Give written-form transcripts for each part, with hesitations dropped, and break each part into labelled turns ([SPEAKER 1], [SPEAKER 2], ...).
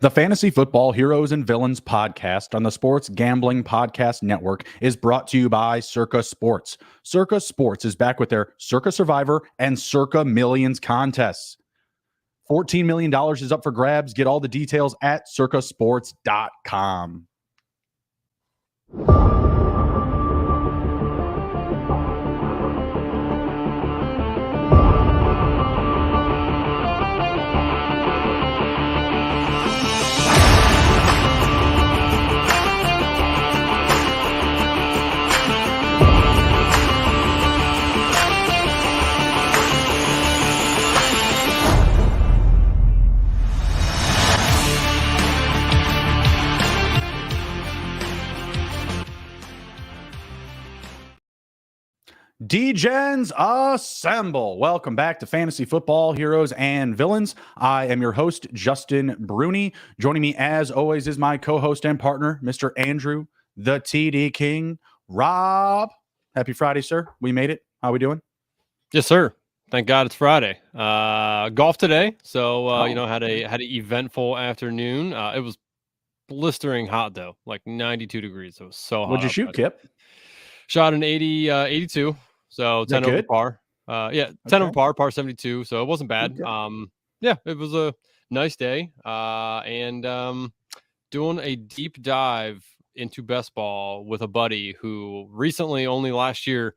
[SPEAKER 1] The Fantasy Football Heroes and Villains podcast on the Sports Gambling Podcast Network is brought to you by Circa Sports. Circa Sports is back with their Circa Survivor and Circa Millions contests. $14 million is up for grabs. Get all the details at circasports.com. D-Gens assemble. Welcome back to Fantasy Football Heroes and Villains. I am your host, Justin Bruni. Joining me as always is my co-host and partner, Mr. Andrew, the TD King, Raub. Happy Friday, sir. We made it. How we doing?
[SPEAKER 2] Yes, sir. Thank God it's Friday. Golf today. So, had an eventful afternoon. It was blistering hot though, like 92 degrees. It was so hot.
[SPEAKER 1] What'd you shoot, Kip?
[SPEAKER 2] Shot an 82. So 10 over par. 10 over par 72. So it wasn't bad.
[SPEAKER 1] Okay.
[SPEAKER 2] It was a nice day. And doing a deep dive into best ball with a buddy who recently, only last year,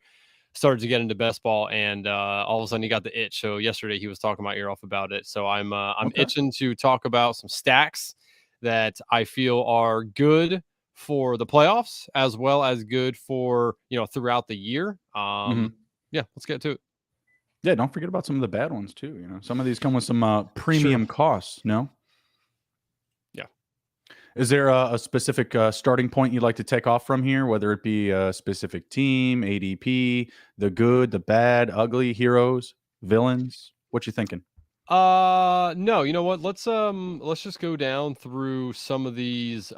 [SPEAKER 2] started to get into best ball, and all of a sudden he got the itch. So yesterday he was talking my ear off about it. So I'm itching to talk about some stacks that I feel are good for the playoffs as well as good for, throughout the year. Let's get to it.
[SPEAKER 1] Yeah, don't forget about some of the bad ones too. Some of these come with some premium costs. No.
[SPEAKER 2] Yeah.
[SPEAKER 1] Is there a specific starting point you'd like to take off from here, whether it be a specific team, ADP, the good, the bad, ugly, heroes, villains? What you thinking?
[SPEAKER 2] No, you know what? Let's just go down through some of these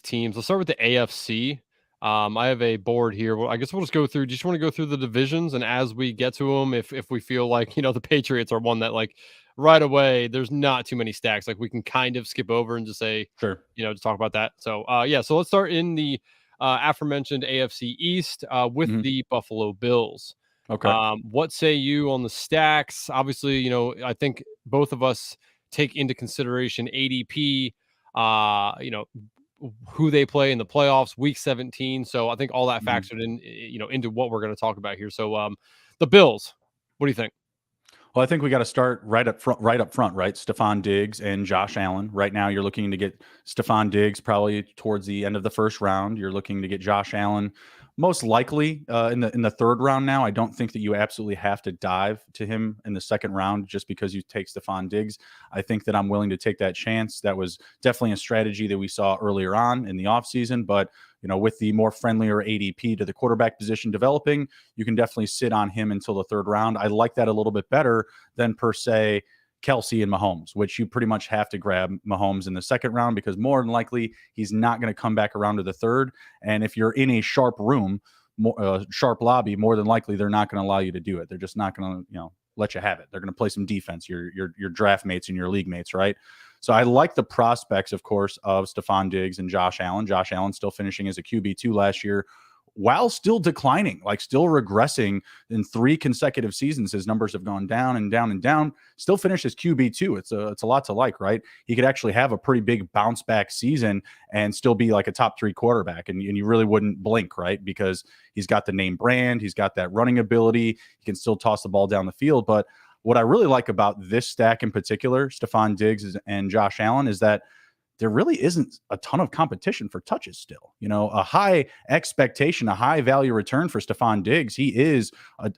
[SPEAKER 2] teams. Let's start with the AFC. I have a board here. Well, I guess we'll just go through. Do you just want to go through the divisions, and as we get to them, if we feel like, the Patriots are one that, like, right away, there's not too many stacks. Like, we can kind of skip over and just say,
[SPEAKER 1] sure,
[SPEAKER 2] just talk about that. So, so let's start in the aforementioned AFC East with the Buffalo Bills.
[SPEAKER 1] Okay.
[SPEAKER 2] What say you on the stacks? Obviously, I think both of us take into consideration ADP, who they play in the playoffs, week 17. So I think all that factored in, into what we're going to talk about here. So the Bills, what do you think?
[SPEAKER 1] Well, I think we got to start right up front, right? Stephon Diggs and Josh Allen. Right now, you're looking to get Stephon Diggs probably towards the end of the first round. You're looking to get Josh Allen most likely in the third round now. I don't think that you absolutely have to dive to him in the second round just because you take Stephon Diggs. I think that I'm willing to take that chance. That was definitely a strategy that we saw earlier on in the offseason, but with the more friendlier ADP to the quarterback position developing, you can definitely sit on him until the third round. I like that a little bit better than per se Kelsey and Mahomes, which you pretty much have to grab Mahomes in the second round because more than likely he's not going to come back around to the third. And if you're in a sharp room, sharp lobby, more than likely they're not going to allow you to do it. They're just not going to, let you have it. They're going to play some defense, your draft mates and your league mates, right? So I like the prospects, of course, of Stephon Diggs and Josh Allen. Josh Allen still finishing as a QB2 last year, while still declining, like still regressing in 3 consecutive seasons. His numbers have gone down and down and down, still finished as QB2. It's a lot to like, right? He could actually have a pretty big bounce back season and still be like a top 3 quarterback. And you really wouldn't blink, right? Because he's got the name brand. He's got that running ability. He can still toss the ball down the field. But what I really like about this stack in particular, Stephon Diggs and Josh Allen, is that there really isn't a ton of competition for touches still. A high expectation, a high value return for Stephon Diggs. He is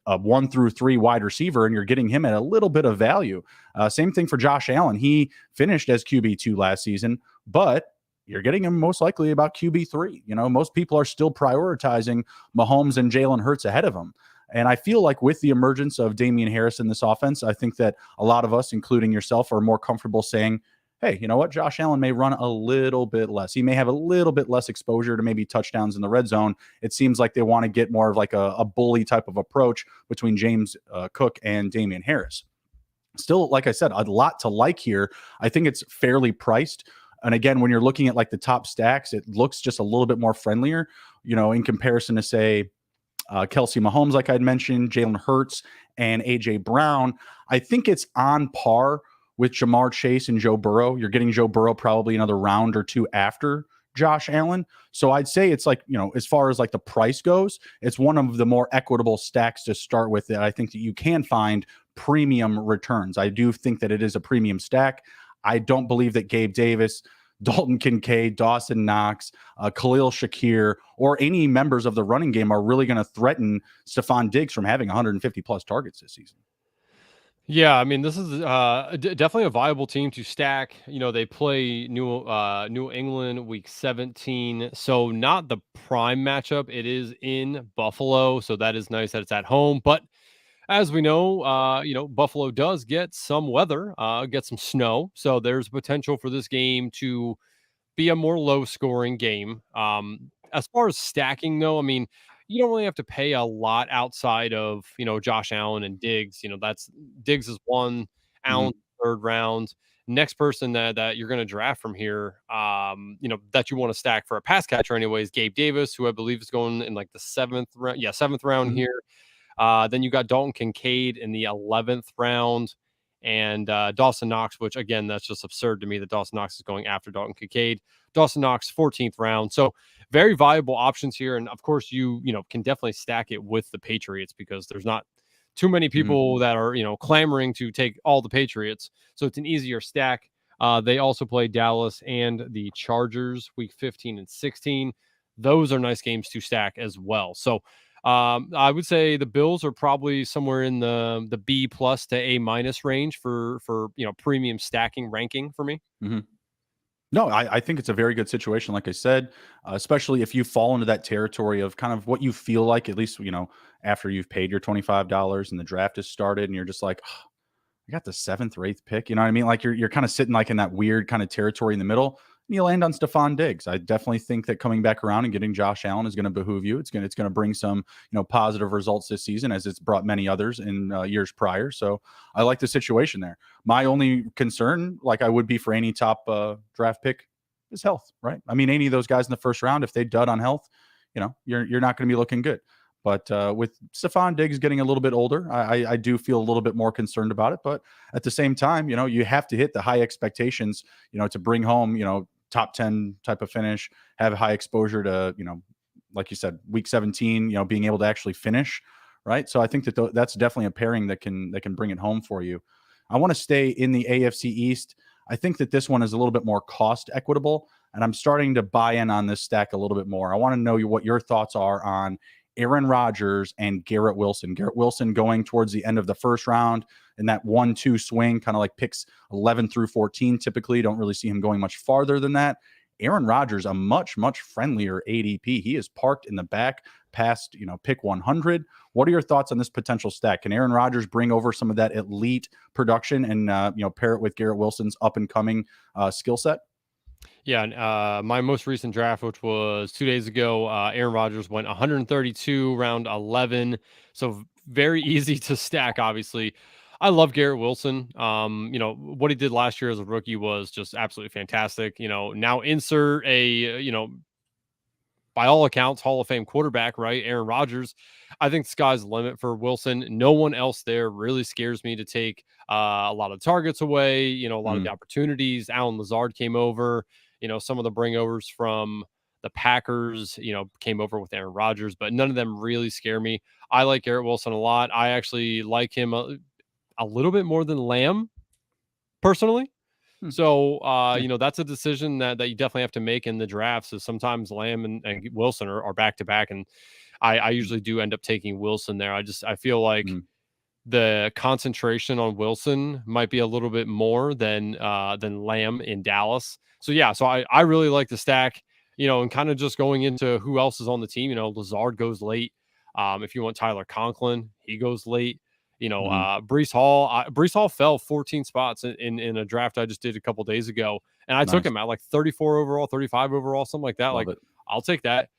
[SPEAKER 1] a 1 through 3 wide receiver, and you're getting him at a little bit of value. Same thing for Josh Allen. He finished as QB2 last season, but you're getting him most likely about QB3. Most people are still prioritizing Mahomes and Jalen Hurts ahead of him. And I feel like with the emergence of Damian Harris in this offense, I think that a lot of us, including yourself, are more comfortable saying, hey, you know what? Josh Allen may run a little bit less. He may have a little bit less exposure to maybe touchdowns in the red zone. It seems like they want to get more of like a bully type of approach between James Cook and Damian Harris. Still, like I said, a lot to like here. I think it's fairly priced. And again, when you're looking at like the top stacks, it looks just a little bit more friendlier, in comparison to say Kelsey Mahomes, like I'd mentioned, Jalen Hurts, and AJ Brown. I think it's on par with Jamar Chase and Joe Burrow. You're getting Joe Burrow probably another round or two after Josh Allen. So I'd say it's like, as far as like the price goes, it's one of the more equitable stacks to start with that I think that you can find premium returns. I do think that it is a premium stack. I don't believe that Gabe Davis, Dalton Kincaid, Dawson Knox, Khalil Shakir, or any members of the running game are really going to threaten Stephon Diggs from having 150 plus targets this season.
[SPEAKER 2] Yeah, I mean, this is definitely a viable team to stack. They play New England week 17, so not the prime matchup. It is in Buffalo, so that is nice that it's at home. But as we know, Buffalo does get some weather, get some snow, so there's potential for this game to be a more low-scoring game. As far as stacking, though, I mean, you don't really have to pay a lot outside of Josh Allen and Diggs. That's Diggs is one, Allen third round. Next person that you're going to draft from here, that you want to stack for a pass catcher, anyways, Gabe Davis, who I believe is going in like the seventh round. Yeah, seventh round here. Then you got Dalton Kincaid in the 11th round, and Dawson Knox, which again, that's just absurd to me that Dawson Knox is going after Dalton Kincaid. Dawson Knox, 14th round. So very viable options here. And of course, you can definitely stack it with the Patriots because there's not too many people that are, clamoring to take all the Patriots. So it's an easier stack. They also play Dallas and the Chargers week 15 and 16. Those are nice games to stack as well. So I would say the Bills are probably somewhere in the B plus to A minus range for premium stacking ranking for me.
[SPEAKER 1] No, I think it's a very good situation. Like I said, especially if you fall into that territory of kind of what you feel like, at least, after you've paid your $25 and the draft has started and you're just like, oh, I got the 7th or 8th pick. You know what I mean? Like you're kind of sitting like in that weird kind of territory in the middle. And you land on Stephon Diggs. I definitely think that coming back around and getting Josh Allen is going to behoove you. It's going to bring some positive results this season, as it's brought many others in years prior. So I like the situation there. My only concern, like I would be for any top draft pick, is health. Right? I mean, any of those guys in the first round, if they dud on health, you're not going to be looking good. But with Stephon Diggs getting a little bit older, I do feel a little bit more concerned about it. But at the same time, you have to hit the high expectations, to bring home, top 10 type of finish, have high exposure to, like you said, week 17, being able to actually finish. Right. So I think that that's definitely a pairing that can bring it home for you. I want to stay in the AFC East. I think that this one is a little bit more cost equitable, and I'm starting to buy in on this stack a little bit more. I want to know what your thoughts are on Aaron Rodgers and Garrett Wilson. Garrett Wilson going towards the end of the first round in that 1-2 swing, kind of like picks 11 through 14. Typically, don't really see him going much farther than that. Aaron Rodgers, a much, much friendlier ADP. He is parked in the back past, pick 100. What are your thoughts on this potential stack? Can Aaron Rodgers bring over some of that elite production and, pair it with Garrett Wilson's up and coming skill set?
[SPEAKER 2] Yeah, my most recent draft, which was 2 days ago, Aaron Rodgers went 132, round 11. So very easy to stack, obviously. I love Garrett Wilson. What he did last year as a rookie was just absolutely fantastic. Now insert a, by all accounts, Hall of Fame quarterback, right? Aaron Rodgers. I think the sky's the limit for Wilson. No one else there really scares me to take a lot of targets away, a lot of the opportunities. Allen Lazard came over, some of the bringovers from the Packers, came over with Aaron Rodgers, but none of them really scare me. I like Garrett Wilson a lot. I actually like him a little bit more than Lamb, personally. So, that's a decision that you definitely have to make in the draft. So sometimes Lamb and Wilson are back to back. And I usually do end up taking Wilson there. I feel like the concentration on Wilson might be a little bit more than Lamb in Dallas. So yeah, so I really like the stack, and kind of just going into who else is on the team. Lazard goes late. If you want Tyler Conklin, he goes late. Breece Hall fell 14 spots in a draft I just did a couple days ago, and I took him at like 34 overall, 35 overall, something like that. I'll take that.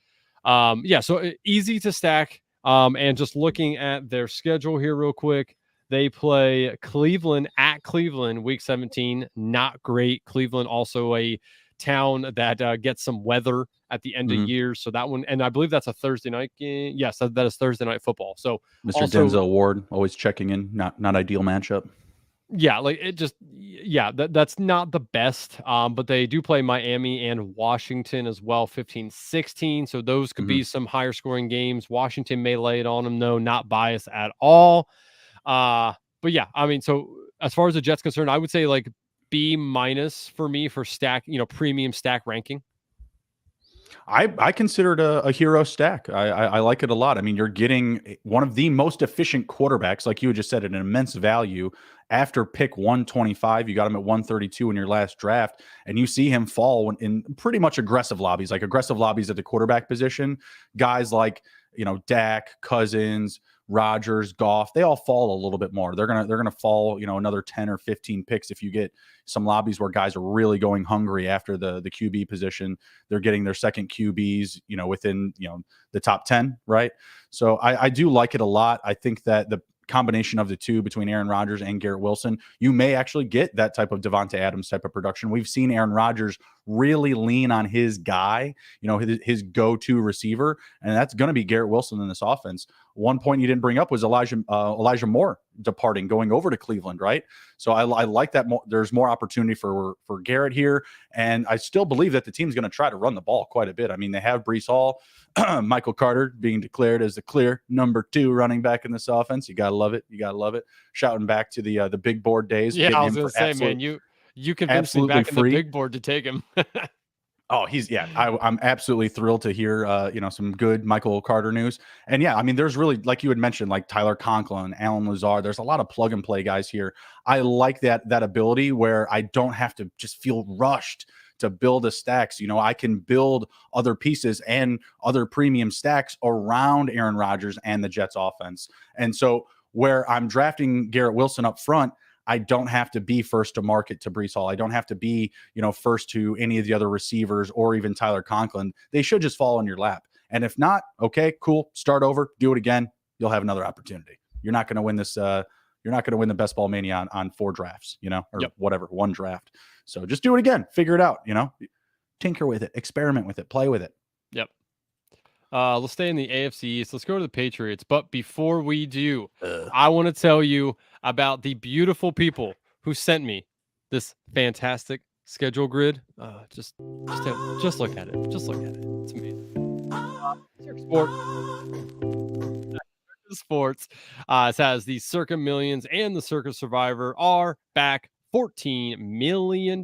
[SPEAKER 2] So easy to stack. And just looking at their schedule here real quick, they play Cleveland at Cleveland week 17. Not great. Cleveland also a town that gets some weather at the end of year. So that one, and I believe that's a Thursday night game. Yes, that is Thursday night football. So
[SPEAKER 1] Mr.
[SPEAKER 2] also,
[SPEAKER 1] Denzel Ward always checking in. Not ideal matchup.
[SPEAKER 2] yeah, like it just, yeah, that's not the best. But they do play Miami and Washington as well, 15-16. So those could be some higher scoring games. Washington may lay it on them, though, not biased at all. But yeah, I mean, so as far as the Jets concerned, I would say like B- for me for stack, premium stack ranking.
[SPEAKER 1] I consider it a hero stack. I like it a lot. I mean, you're getting one of the most efficient quarterbacks, like you had just said, at an immense value. After pick 125, you got him at 132 in your last draft, and you see him fall in pretty much aggressive lobbies, like aggressive lobbies at the quarterback position. Guys like, Dak, Cousins, Rodgers, Goff, they all fall a little bit more. They're gonna fall, another 10 or 15 picks if you get some lobbies where guys are really going hungry after the QB position. They're getting their second QBs, within the top 10, right? So I do like it a lot. I think that the combination of the two between Aaron Rodgers and Garrett Wilson, you may actually get that type of Devonta Adams type of production. We've seen Aaron Rodgers really lean on his guy, his go-to receiver, and that's going to be Garrett Wilson in this offense. One point you didn't bring up was Elijah Moore departing, going over to Cleveland, right? So I like that. There's more opportunity for Garrett here, and I still believe that the team's going to try to run the ball quite a bit. I mean, they have Breece Hall, Michael Carter being declared as the clear number 2 running back in this offense. You gotta love it. Shouting back to the big board days.
[SPEAKER 2] Yeah, I was going to say, man, you convinced me back in the big board to take him.
[SPEAKER 1] Oh, I'm absolutely thrilled to hear, some good Michael Carter news. And yeah, I mean, there's really, like you had mentioned, like Tyler Conklin, Alan Lazard, there's a lot of plug and play guys here. I like that ability where I don't have to just feel rushed to build a stacks. I can build other pieces and other premium stacks around Aaron Rodgers and the Jets offense. And so where I'm drafting Garrett Wilson up front, I don't have to be first to market to Breece Hall. I don't have to be, first to any of the other receivers or even Tyler Conklin. They should just fall in your lap. And if not, okay, cool. Start over, do it again. You'll have another opportunity. You're not going to win this. You're not going to win the best ball mania on 4 drafts, or whatever, 1 draft. So just do it again. Figure it out, tinker with it, experiment with it, play with it.
[SPEAKER 2] Yep. Let's stay in the AFC East. Let's go to the Patriots. But before we do, I want to tell you about the beautiful people who sent me this fantastic schedule grid. Just look at it. Just look at it. It's amazing. Sports. It says the Circa Millions and the Circa Survivor are back. $14 million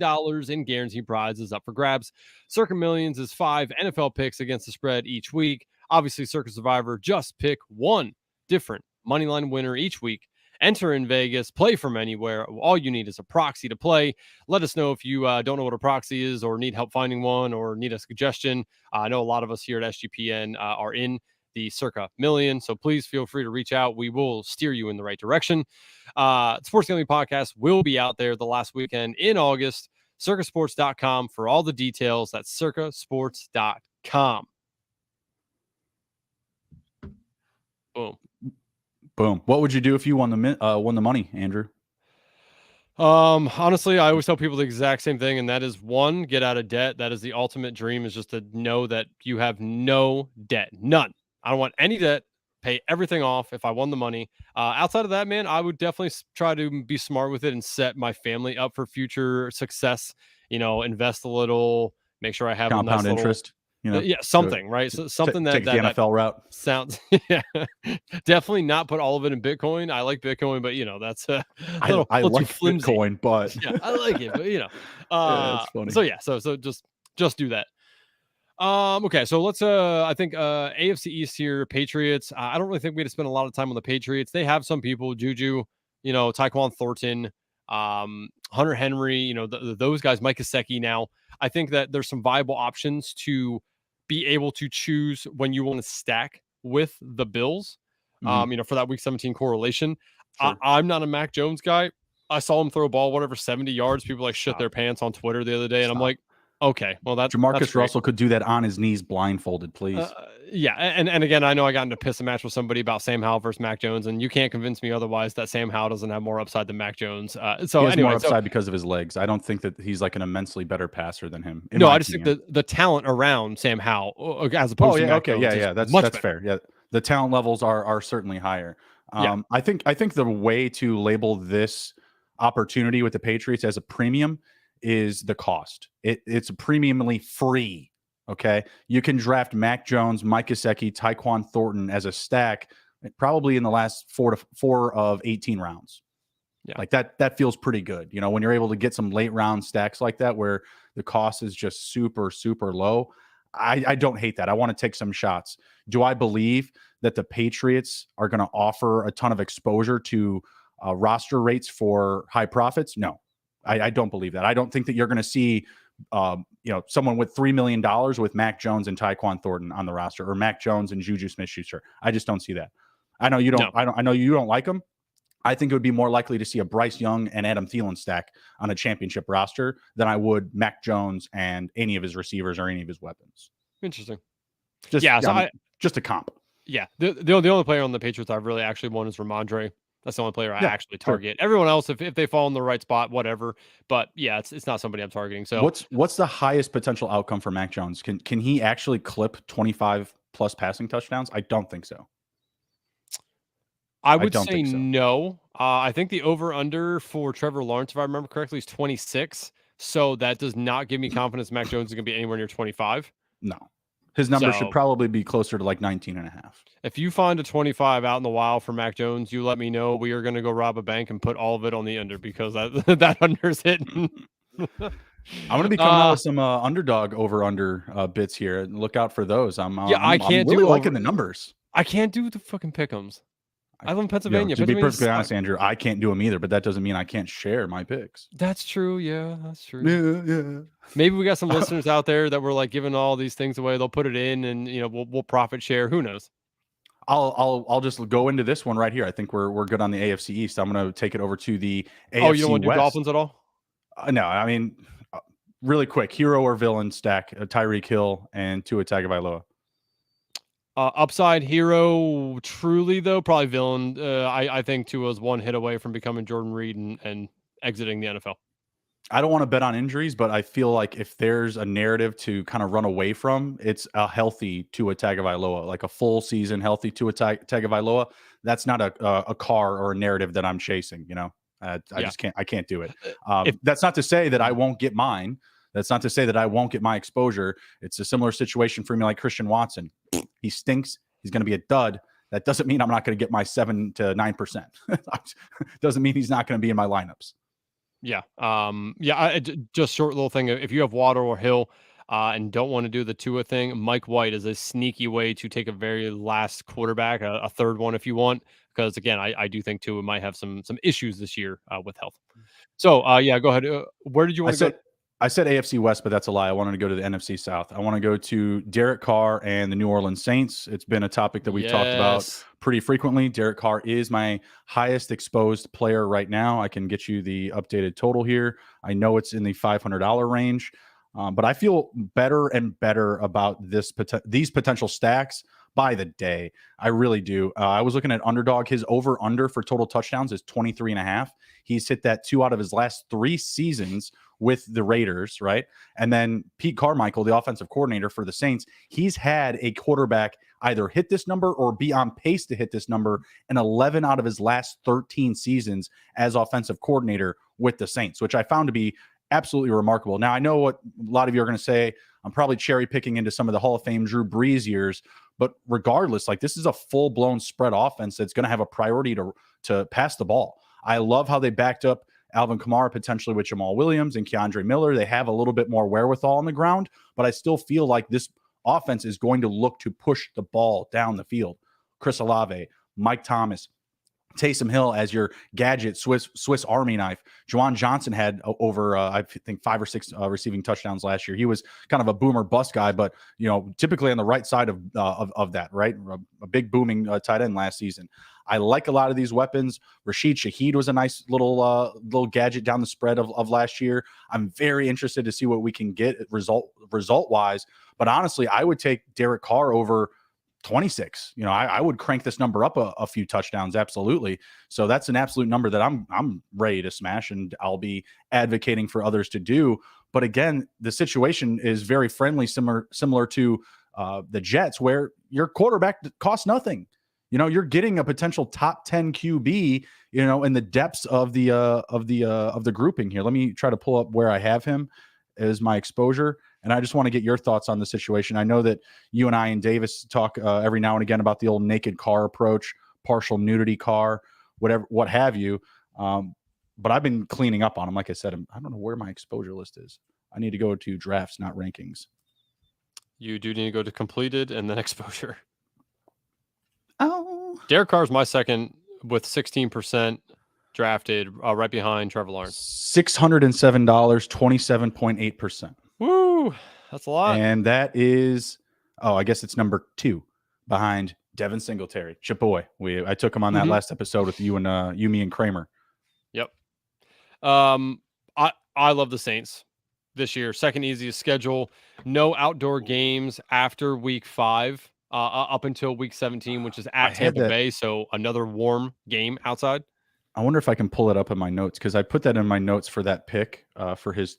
[SPEAKER 2] in guaranteed prizes up for grabs. Circa Millions is 5 NFL picks against the spread each week. Obviously, Circa Survivor, just pick one different moneyline winner each week. Enter in Vegas, play from anywhere. All you need is a proxy to play. Let us know if you don't know what a proxy is or need help finding one or need a suggestion. I know a lot of us here at SGPN are in the Circa Million, so please feel free to reach out. We will steer you in the right direction. Sports Gambling Podcast will be out there the last weekend in August. Circasports.com for all the details. That's circasports.com.
[SPEAKER 1] Boom. What would you do if you won the money, Andrew?
[SPEAKER 2] Honestly, I always tell people the exact same thing, and that is 1, get out of debt. That is the ultimate dream, is just to know that you have no debt, none. I don't want any debt, pay everything off if I won the money. Outside of that, man, I would definitely try to be smart with it and set my family up for future success. Invest a little, make sure I have
[SPEAKER 1] compound
[SPEAKER 2] a nice
[SPEAKER 1] interest.
[SPEAKER 2] Something, right? So something
[SPEAKER 1] take the NFL route
[SPEAKER 2] sounds. Yeah, definitely not put all of it in Bitcoin. I like Bitcoin, but that's
[SPEAKER 1] I like Bitcoin, but
[SPEAKER 2] yeah, I like it, but
[SPEAKER 1] yeah, it's funny.
[SPEAKER 2] So yeah, so just do that. Okay, so let's I think AFC East here, Patriots. I don't really think we had to spend a lot of time on the Patriots. They have some people, Juju, Tyquan Thornton, Hunter Henry, those guys, Mike Gesicki. Now, I think that there's some viable options to be able to choose when you want to stack with the Bills, for that week 17 correlation. Sure. I'm not a Mac Jones guy. I saw him throw a ball, 70 yards. People shit their pants on Twitter the other day. And I'm like, Okay, well that's
[SPEAKER 1] Jamarcus
[SPEAKER 2] great.
[SPEAKER 1] Russell could do that on his knees blindfolded, please.
[SPEAKER 2] Yeah, and again, I know I got into piss a match with somebody about Sam Howell versus Mac Jones, and you can't convince me otherwise that Sam Howell doesn't have more upside than Mac Jones. So
[SPEAKER 1] he has
[SPEAKER 2] anyway,
[SPEAKER 1] more upside because of his legs. I don't think that he's like an immensely better passer than him.
[SPEAKER 2] No, I just think the talent around Sam Howell as opposed to Mac Jones
[SPEAKER 1] yeah, that's
[SPEAKER 2] better.
[SPEAKER 1] fair. Yeah, the talent levels are certainly higher.
[SPEAKER 2] Yeah.
[SPEAKER 1] I think the way to label this opportunity with the Patriots as a premium is the cost. It's premiumly free. Okay, you can draft Mac Jones, Mike Gesicki, Tyquan Thornton as a stack, probably in the last 4 of 18 rounds.
[SPEAKER 2] Yeah,
[SPEAKER 1] like that feels pretty good. You know, when you're able to get some late round stacks like that, where the cost is just super, super low. I don't hate that. I want to take some shots. Do I believe that the Patriots are going to offer a ton of exposure to roster rates for high profits? No, I don't believe that. I don't think that you're going to see, someone with $3 million with Mac Jones and Tyquan Thornton on the roster, or Mac Jones and Juju Smith-Schuster. I just don't see that. I know you don't. No. I know you don't like them. I think it would be more likely to see a Bryce Young and Adam Thielen stack on a championship roster than I would Mac Jones and any of his receivers or any of his weapons.
[SPEAKER 2] Interesting.
[SPEAKER 1] Just a comp.
[SPEAKER 2] Yeah. The only player on the Patriots I've really actually won is Ramondre. That's the only player I actually target. Sure. Everyone else, if they fall in the right spot, whatever. But yeah, it's not somebody I'm targeting. So
[SPEAKER 1] what's the highest potential outcome for Mac Jones? Can he actually clip 25 plus passing touchdowns? I don't think so.
[SPEAKER 2] I would say no. I think the over-under for Trevor Lawrence, if I remember correctly, is 26. So that does not give me confidence Mac Jones is going to be anywhere near 25.
[SPEAKER 1] No. His number should probably be closer to like 19 and a half.
[SPEAKER 2] If you find a 25 out in the wild for Mac Jones, you let me know. We are going to go rob a bank and put all of it on the under, because that under's hitting.
[SPEAKER 1] I'm going to be coming out with some underdog over-under bits here. And look out for those. I'm really liking the numbers.
[SPEAKER 2] I can't do the fucking pick'ems. I live in Pennsylvania.
[SPEAKER 1] To be perfectly honest, Andrew, I can't do them either, but that doesn't mean I can't share my picks.
[SPEAKER 2] That's true. Yeah, that's true. Yeah. Maybe we got some listeners out there that were like giving all these things away. They'll put it in, and we'll profit share. Who knows?
[SPEAKER 1] I'll just go into this one right here. I think we're good on the AFC East. I'm going to take it over to the AFC West.
[SPEAKER 2] Oh, you don't want to do Dolphins at all?
[SPEAKER 1] No, I mean, really quick, hero or villain stack: Tyreek Hill and Tua Tagovailoa.
[SPEAKER 2] Upside hero, truly though, probably villain. I think Tua's one hit away from becoming Jordan Reed and exiting the NFL.
[SPEAKER 1] I don't want to bet on injuries, but I feel like if there's a narrative to kind of run away from, it's a healthy Tua Tagovailoa, like a full season healthy Tua Tagovailoa. That's not a car or a narrative that I'm chasing. I just can't. I can't do it. That's not to say that I won't get mine. That's not to say that I won't get my exposure. It's a similar situation for me like Christian Watson. He stinks. He's going to be a dud. That doesn't mean I'm not going to get my 7 to 9%. Doesn't mean he's not going to be in my lineups.
[SPEAKER 2] Yeah. Just short little thing. If you have Waddle or Hill and don't want to do the Tua thing, Mike White is a sneaky way to take a very last quarterback, a third one if you want. Because again, I do think Tua might have some issues this year with health. So go ahead. Where did you want to go?
[SPEAKER 1] I said AFC West, but that's a lie. I wanted to go to the NFC South. I want to go to Derek Carr and the New Orleans Saints. It's been a topic that we've talked about pretty frequently. Derek Carr is my highest exposed player right now. I can get you the updated total here. I know it's in the $500 range, but I feel better and better about these potential stacks by the day. I really do. I was looking at Underdog. His over-under for total touchdowns is 23.5. He's hit that 2 out of his last 3 seasons with the Raiders, right? And then Pete Carmichael, the offensive coordinator for the Saints, he's had a quarterback either hit this number or be on pace to hit this number in 11 out of his last 13 seasons as offensive coordinator with the Saints, which I found to be absolutely remarkable. Now, I know what a lot of you are going to say. I'm probably cherry picking into some of the Hall of Fame Drew Brees years, but regardless, like, this is a full-blown spread offense that's going to have a priority to pass the ball. I love how they backed up Alvin Kamara potentially with Jamal Williams and Keandre Miller. They have a little bit more wherewithal on the ground, but I still feel like this offense is going to look to push the ball down the field. Chris Olave, Mike Thomas, Taysom Hill as your gadget Swiss Army knife. Juwan Johnson had over, I think, 5 or 6 receiving touchdowns last year. He was kind of a boomer bust guy, but typically on the right side of that, right? A big booming tight end last season. I like a lot of these weapons. Rashid Shaheed was a nice little gadget down the spread of last year. I'm very interested to see what we can get result wise. But honestly, I would take Derek Carr over 26. I would crank this number up a few touchdowns. Absolutely. So that's an absolute number that I'm ready to smash, and I'll be advocating for others to do. But again, the situation is very friendly, similar to the Jets, where your quarterback costs nothing. You're getting a potential top 10 QB, in the depths of the grouping here. Let me try to pull up where I have him as my exposure. And I just want to get your thoughts on the situation. I know that you and I and Davis talk every now and again about the old naked car approach, partial nudity car, what have you. But I've been cleaning up on them. Like I said, I don't know where my exposure list is. I need to go to drafts, not rankings.
[SPEAKER 2] You do need to go to completed and then exposure.
[SPEAKER 1] Oh,
[SPEAKER 2] Derek Carr is my second with 16% drafted, right behind Trevor Lawrence.
[SPEAKER 1] $607, 27.8%.
[SPEAKER 2] Woo, that's a lot.
[SPEAKER 1] And that is, I guess it's number 2 behind Devin Singletary. Chip boy. I took him on that last episode with you, me, and Kramer.
[SPEAKER 2] Yep. I love the Saints this year. Second easiest schedule. No outdoor games after week 5, up until week 17, which is at Tampa Bay. So another warm game outside.
[SPEAKER 1] I wonder if I can pull it up in my notes, because I put that in my notes for that pick for his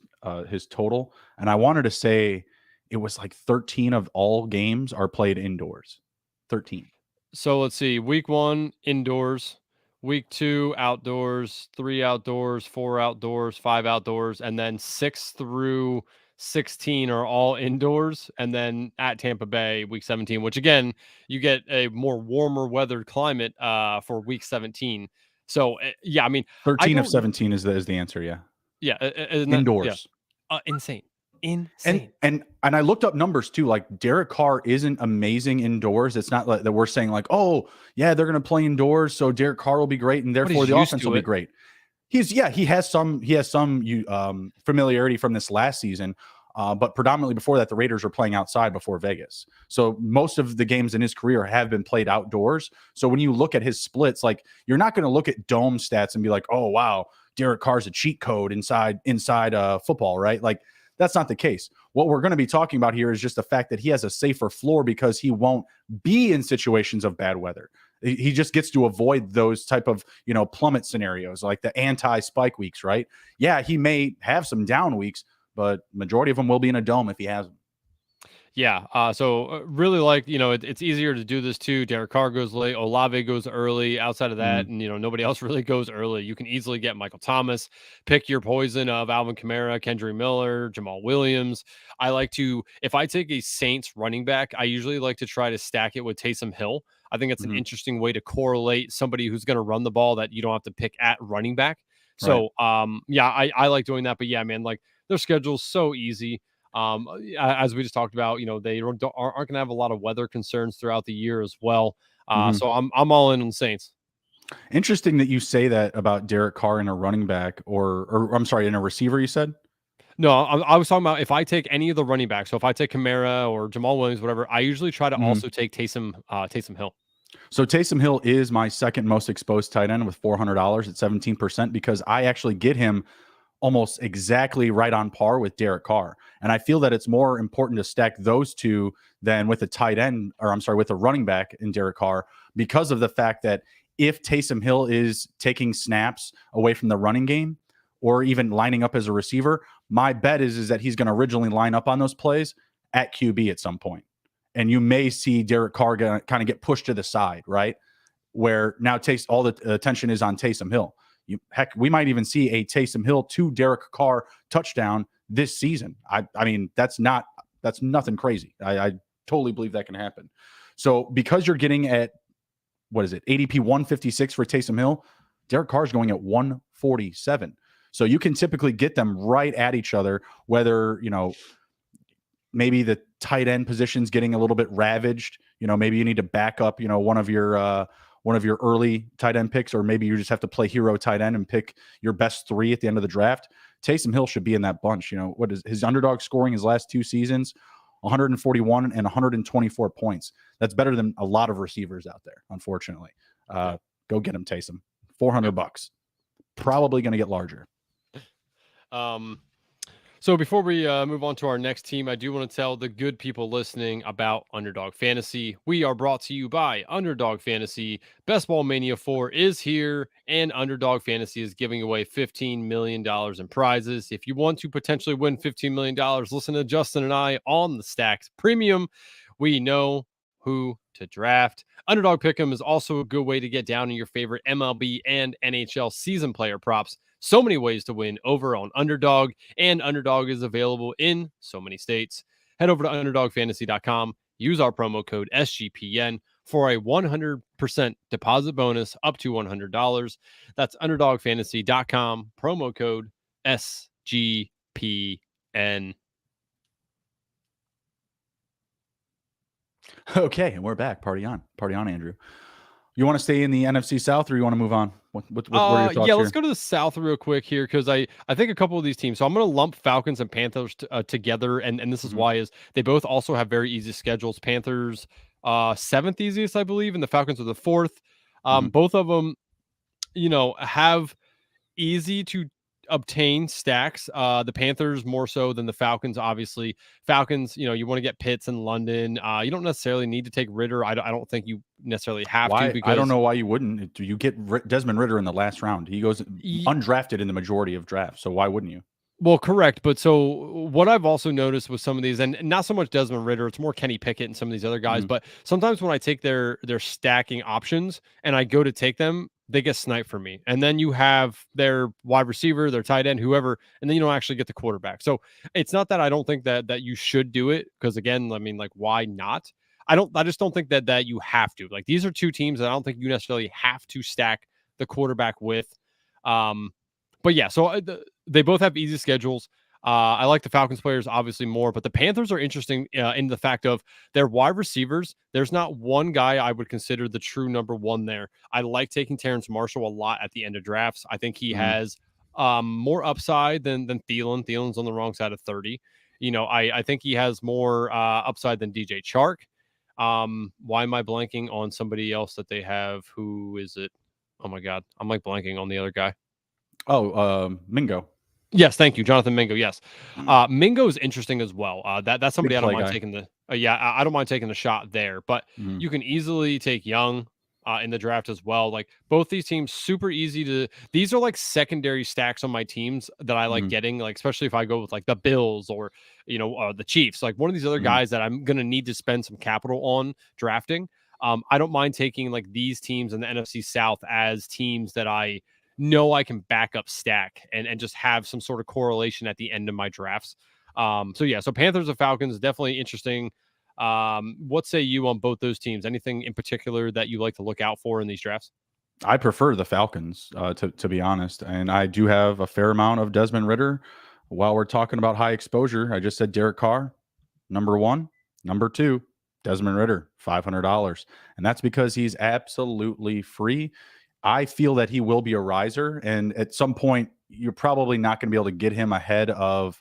[SPEAKER 1] total. And I wanted to say it was like 13 of all games are played indoors. 13.
[SPEAKER 2] So let's see. Week 1, indoors. Week 2, outdoors. 3 outdoors. 4 outdoors. 5 outdoors. And then 6 through 16 are all indoors. And then at Tampa Bay, week 17, which again, you get a more warmer weathered climate for week 17. So, yeah, I mean,
[SPEAKER 1] 13 of 17 is the answer. Yeah.
[SPEAKER 2] Yeah.
[SPEAKER 1] Indoors.
[SPEAKER 2] Yeah. Insane.
[SPEAKER 1] And I looked up numbers too. Like, Derek Carr isn't amazing indoors. It's not like that we're saying like, oh yeah, they're going to play indoors, so Derek Carr will be great, and therefore the offense will be great. He has some familiarity from this last season. But predominantly before that, the Raiders were playing outside before Vegas. So most of the games in his career have been played outdoors. So when you look at his splits, like, you're not going to look at dome stats and be like, oh wow, Derek Carr's a cheat code inside football, right? Like, that's not the case. What we're going to be talking about here is just the fact that he has a safer floor because he won't be in situations of bad weather. He just gets to avoid those type of, plummet scenarios, like the anti-spike weeks, right? Yeah, he may have some down weeks, but majority of them will be in a dome if he has them.
[SPEAKER 2] Yeah. So really, like, it's easier to do this too. Derek Carr goes late. Olave goes early. Outside of that, and nobody else really goes early. You can easily get Michael Thomas. Pick your poison of Alvin Kamara, Kendry Miller, Jamal Williams. I like to, if I take a Saints running back, I usually like to try to stack it with Taysom Hill. I think it's an interesting way to correlate somebody who's going to run the ball that you don't have to pick at running back. So, yeah, I like doing that. But yeah, man, like, their schedule's so easy. As we just talked about, they aren't going to have a lot of weather concerns throughout the year as well. So I'm all in on the Saints.
[SPEAKER 1] Interesting that you say that about Derek Carr in a running back, or I'm sorry, in a receiver, you said?
[SPEAKER 2] No, I was talking about if I take any of the running backs. So if I take Kamara or Jamal Williams, whatever, I usually try to also take Taysom Hill. So
[SPEAKER 1] Taysom Hill is my second most exposed tight end with $400 at 17%, because I actually get him almost exactly right on par with Derek Carr. And I feel that it's more important to stack those two than with a tight end, or I'm sorry, with a running back in Derek Carr, because of the fact that if Taysom Hill is taking snaps away from the running game or even lining up as a receiver, my bet is that he's going to originally line up on those plays at QB at some point. And you may see Derek Carr kind of get pushed to the side, right? Where now all the attention is on Taysom Hill. We might even see a Taysom Hill to Derek Carr touchdown this season. I mean, that's nothing crazy. I totally believe that can happen. So because you're getting at, what is it, ADP 156 for Taysom Hill, Derek Carr is going at 147. So you can typically get them right at each other, whether, maybe the tight end position's getting a little bit ravaged. Maybe you need to back up, one of your early tight end picks, or maybe you just have to play hero tight end and pick your best 3 at the end of the draft. Taysom Hill should be in that bunch. What is his underdog scoring his last 2 seasons? 141 and 124 points. That's better than a lot of receivers out there, unfortunately. Go get him, Taysom. $400. Probably going to get larger.
[SPEAKER 2] So before we move on to our next team, I do want to tell the good people listening about Underdog Fantasy. We are brought to you by Underdog Fantasy. Best Ball Mania 4 is here, and Underdog Fantasy is giving away $15 million in prizes. If you want to potentially win $15 million, listen to Justin and I on the Stacks Premium. We know who to draft. Underdog Pick'em is also a good way to get down in your favorite MLB and NHL season player props. So many ways to win over on Underdog, and Underdog is available in so many states. Head over to UnderdogFantasy.com. Use our promo code SGPN for a 100% deposit bonus up to $100. That's UnderdogFantasy.com. Promo code SGPN.
[SPEAKER 1] Okay, and we're back. Party on, Andrew. You want to stay in the NFC South, or you want to move on? What are your thoughts
[SPEAKER 2] let's go to the South real quick here, because I think a couple of these teams. So I'm going to lump Falcons and Panthers together, and this is why is they both also have very easy schedules. Panthers 7th easiest, I believe, and the Falcons are the 4th. Both of them, have easy to obtain stacks. The Panthers more so than the Falcons, obviously. Falcons, you want to get Pitts in London. You don't necessarily need to take Ritter. I don't think you necessarily have to. Because
[SPEAKER 1] I don't know why you wouldn't. You get Desmond Ritter in the last round. He goes undrafted in the majority of drafts. So why wouldn't you?
[SPEAKER 2] Well, correct. But so what I've also noticed with some of these, and not so much Desmond Ritter, it's more Kenny Pickett and some of these other guys. But sometimes when I take their stacking options and I go to take them, they get sniped for me. And then you have their wide receiver, their tight end, whoever, and then you don't actually get the quarterback. So it's not that I don't think that you should do it, because again, I mean, like, why not? I just don't think that you have to. Like, these are two teams that I don't think you necessarily have to stack the quarterback with. But yeah, so they both have easy schedules. I like the Falcons players obviously more, but the Panthers are interesting in the fact of their wide receivers. There's not one guy I would consider the true number one there. I like taking Terrence Marshall a lot at the end of drafts. I think he has more upside than Thielen. Thielen's on the wrong side of 30. I think he has more upside than DJ Chark. Why am I blanking on somebody else that they have? Who is it? Oh my God, I'm like blanking on the other guy.
[SPEAKER 1] Oh, Mingo.
[SPEAKER 2] Yes, thank you, Jonathan Mingo. Yes, Mingo is interesting as well. That's somebody I don't mind taking the. I don't mind taking the shot there, but you can easily take Young in the draft as well. Like, both these teams, super easy to. These are like secondary stacks on my teams that I like getting. Like, especially if I go with like the Bills or the Chiefs. Like, one of these other guys that I'm gonna need to spend some capital on drafting. I don't mind taking like these teams in the NFC South as teams that I know I can back up stack and just have some sort of correlation at the end of my drafts. So Panthers and Falcons, definitely interesting. What say you on both those teams? Anything in particular that you like to look out for in these drafts?
[SPEAKER 1] I prefer the Falcons, to be honest. And I do have a fair amount of Desmond Ritter. While we're talking about high exposure, I just said Derek Carr, number 1. Number 2, Desmond Ritter, $500. And that's because he's absolutely free. I feel that he will be a riser, and at some point, you're probably not going to be able to get him ahead of,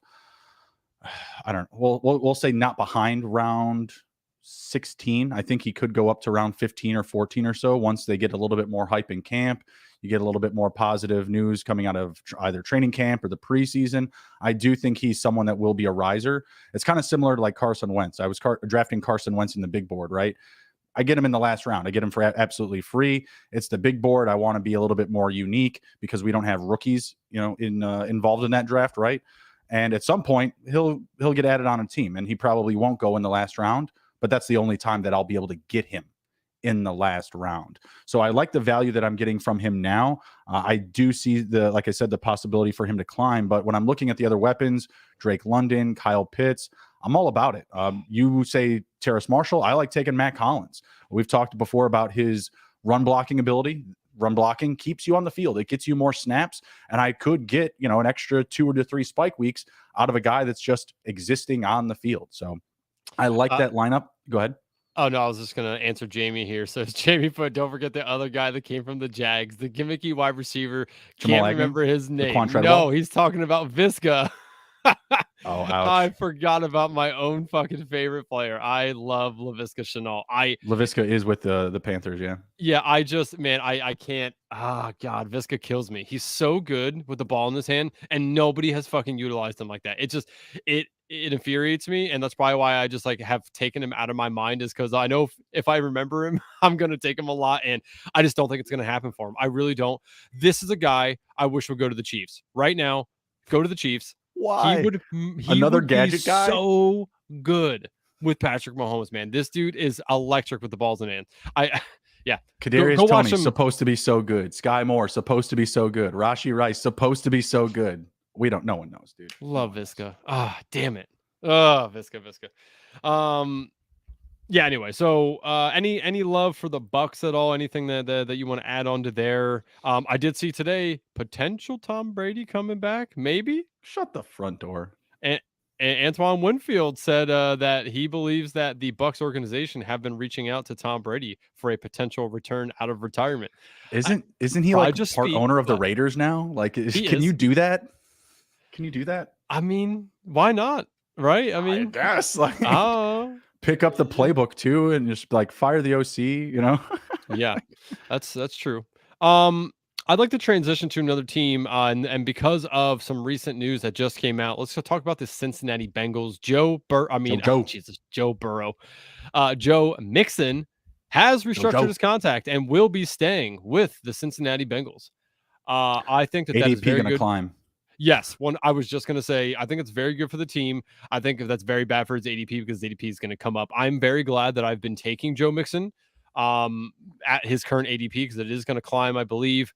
[SPEAKER 1] I don't know, we'll say not behind round 16. I think he could go up to round 15 or 14 or so once they get a little bit more hype in camp. You get a little bit more positive news coming out of either training camp or the preseason. I do think he's someone that will be a riser. It's kind of similar to like Carson Wentz. I was drafting Carson Wentz in the big board, right? I get him in the last round. I get him for absolutely free. It's the big board. I want to be a little bit more unique because we don't have rookies, involved in that draft, right? And at some point, he'll get added on a team, and he probably won't go in the last round. But that's the only time that I'll be able to get him in the last round. So I like the value that I'm getting from him now. I do see like I said, the possibility for him to climb. But when I'm looking at the other weapons, Drake London, Kyle Pitts, I'm all about it. You say Terrace Marshall. I like taking Matt Collins. We've talked before about his run blocking ability. Run blocking keeps you on the field. It gets you more snaps. And I could get, an extra 2 to 3 spike weeks out of a guy that's just existing on the field. So I like that lineup. Go ahead.
[SPEAKER 2] Oh, no, I was just going to answer Jamie here. So Jamie put, don't forget the other guy that came from the Jags, the gimmicky wide receiver. Can't remember his name. No, he's talking about Visca.
[SPEAKER 1] Oh,
[SPEAKER 2] I
[SPEAKER 1] ouch.
[SPEAKER 2] forgot about my own fucking favorite player. I love Laviska Shenault.
[SPEAKER 1] Laviska is with the Panthers, yeah.
[SPEAKER 2] Yeah, I just, man, I can't. Ah, God, Visca kills me. He's so good with the ball in his hand, and nobody has fucking utilized him like that. It infuriates me, and that's probably why I just like have taken him out of my mind, is because I know if I remember him, I'm gonna take him a lot, and I just don't think it's gonna happen for him. I really don't. This is a guy I wish would go to the Chiefs right now. Go to the Chiefs.
[SPEAKER 1] Why?
[SPEAKER 2] He
[SPEAKER 1] Another
[SPEAKER 2] would be
[SPEAKER 1] gadget guy?
[SPEAKER 2] so good with Patrick Mahomes, man. This dude is electric with the balls in hand. Yeah.
[SPEAKER 1] Kadarius
[SPEAKER 2] Go watch
[SPEAKER 1] Toney
[SPEAKER 2] him.
[SPEAKER 1] supposed to be so good. Sky Moore supposed to be so good. Rashi Rice supposed to be so good. No one knows, dude.
[SPEAKER 2] Love Visca. Ah, damn it. Oh, Visca. Yeah, anyway, so any love for the Bucks at all? Anything that you want to add on to there? I did see today potential Tom Brady coming back, maybe.
[SPEAKER 1] Shut the front door.
[SPEAKER 2] And Antoine Winfield said that he believes that the Bucks organization have been reaching out to Tom Brady for a potential return out of retirement.
[SPEAKER 1] Isn't he like
[SPEAKER 2] just
[SPEAKER 1] part
[SPEAKER 2] speak,
[SPEAKER 1] owner of the
[SPEAKER 2] but
[SPEAKER 1] Raiders now? Like,
[SPEAKER 2] he
[SPEAKER 1] can
[SPEAKER 2] is.
[SPEAKER 1] you do that? Can you do that?
[SPEAKER 2] I mean, why not? Right? I
[SPEAKER 1] I
[SPEAKER 2] mean,
[SPEAKER 1] guess like
[SPEAKER 2] oh,
[SPEAKER 1] pick up the playbook too and just like fire the OC, you know?
[SPEAKER 2] yeah, that's true. I'd like to transition to another team, and because of some recent news that just came out, let's go talk about the Cincinnati Bengals. Joe Burrow. Joe Mixon has restructured his contract and will be staying with the Cincinnati Bengals. I think that is
[SPEAKER 1] ADP
[SPEAKER 2] very
[SPEAKER 1] gonna
[SPEAKER 2] good.
[SPEAKER 1] climb.
[SPEAKER 2] Yes, I was just going to say, I think it's very good for the team. I think that's very bad for his ADP because ADP is going to come up. I'm very glad that I've been taking Joe Mixon at his current ADP because it is going to climb, I believe.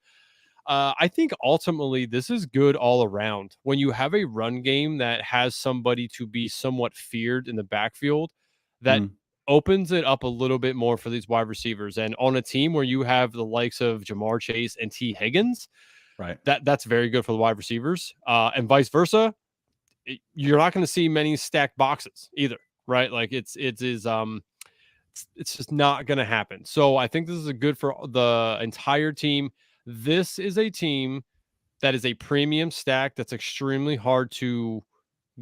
[SPEAKER 2] I think ultimately this is good all around. When you have a run game that has somebody to be somewhat feared in the backfield, that opens it up a little bit more for these wide receivers. And on a team where you have the likes of Jamar Chase and T. Higgins,
[SPEAKER 1] right,
[SPEAKER 2] that's very good for the wide receivers, and vice versa. You're not going to see many stacked boxes either, right? Like it's just not going to happen. So I think this is a good for the entire team. This is a team that is a premium stack that's extremely hard to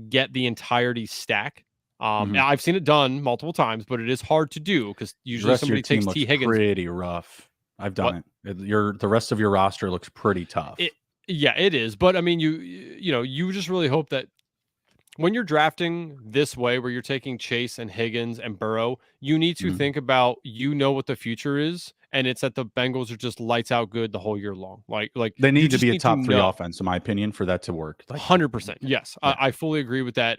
[SPEAKER 2] get the entirety stack. I've seen it done multiple times, but it is hard to do because usually somebody takes T. Higgins.
[SPEAKER 1] Pretty rough. I've done it. The rest of your roster looks pretty tough.
[SPEAKER 2] It is. But I mean, you just really hope that when you're drafting this way, where you're taking Chase and Higgins and Burrow, you need to think about, what the future is. And it's that the Bengals are just lights out good the whole year long. Like
[SPEAKER 1] they need to be a top 3 offense, in my opinion, for that to work.
[SPEAKER 2] 100%. Yes. Yeah. I fully agree with that.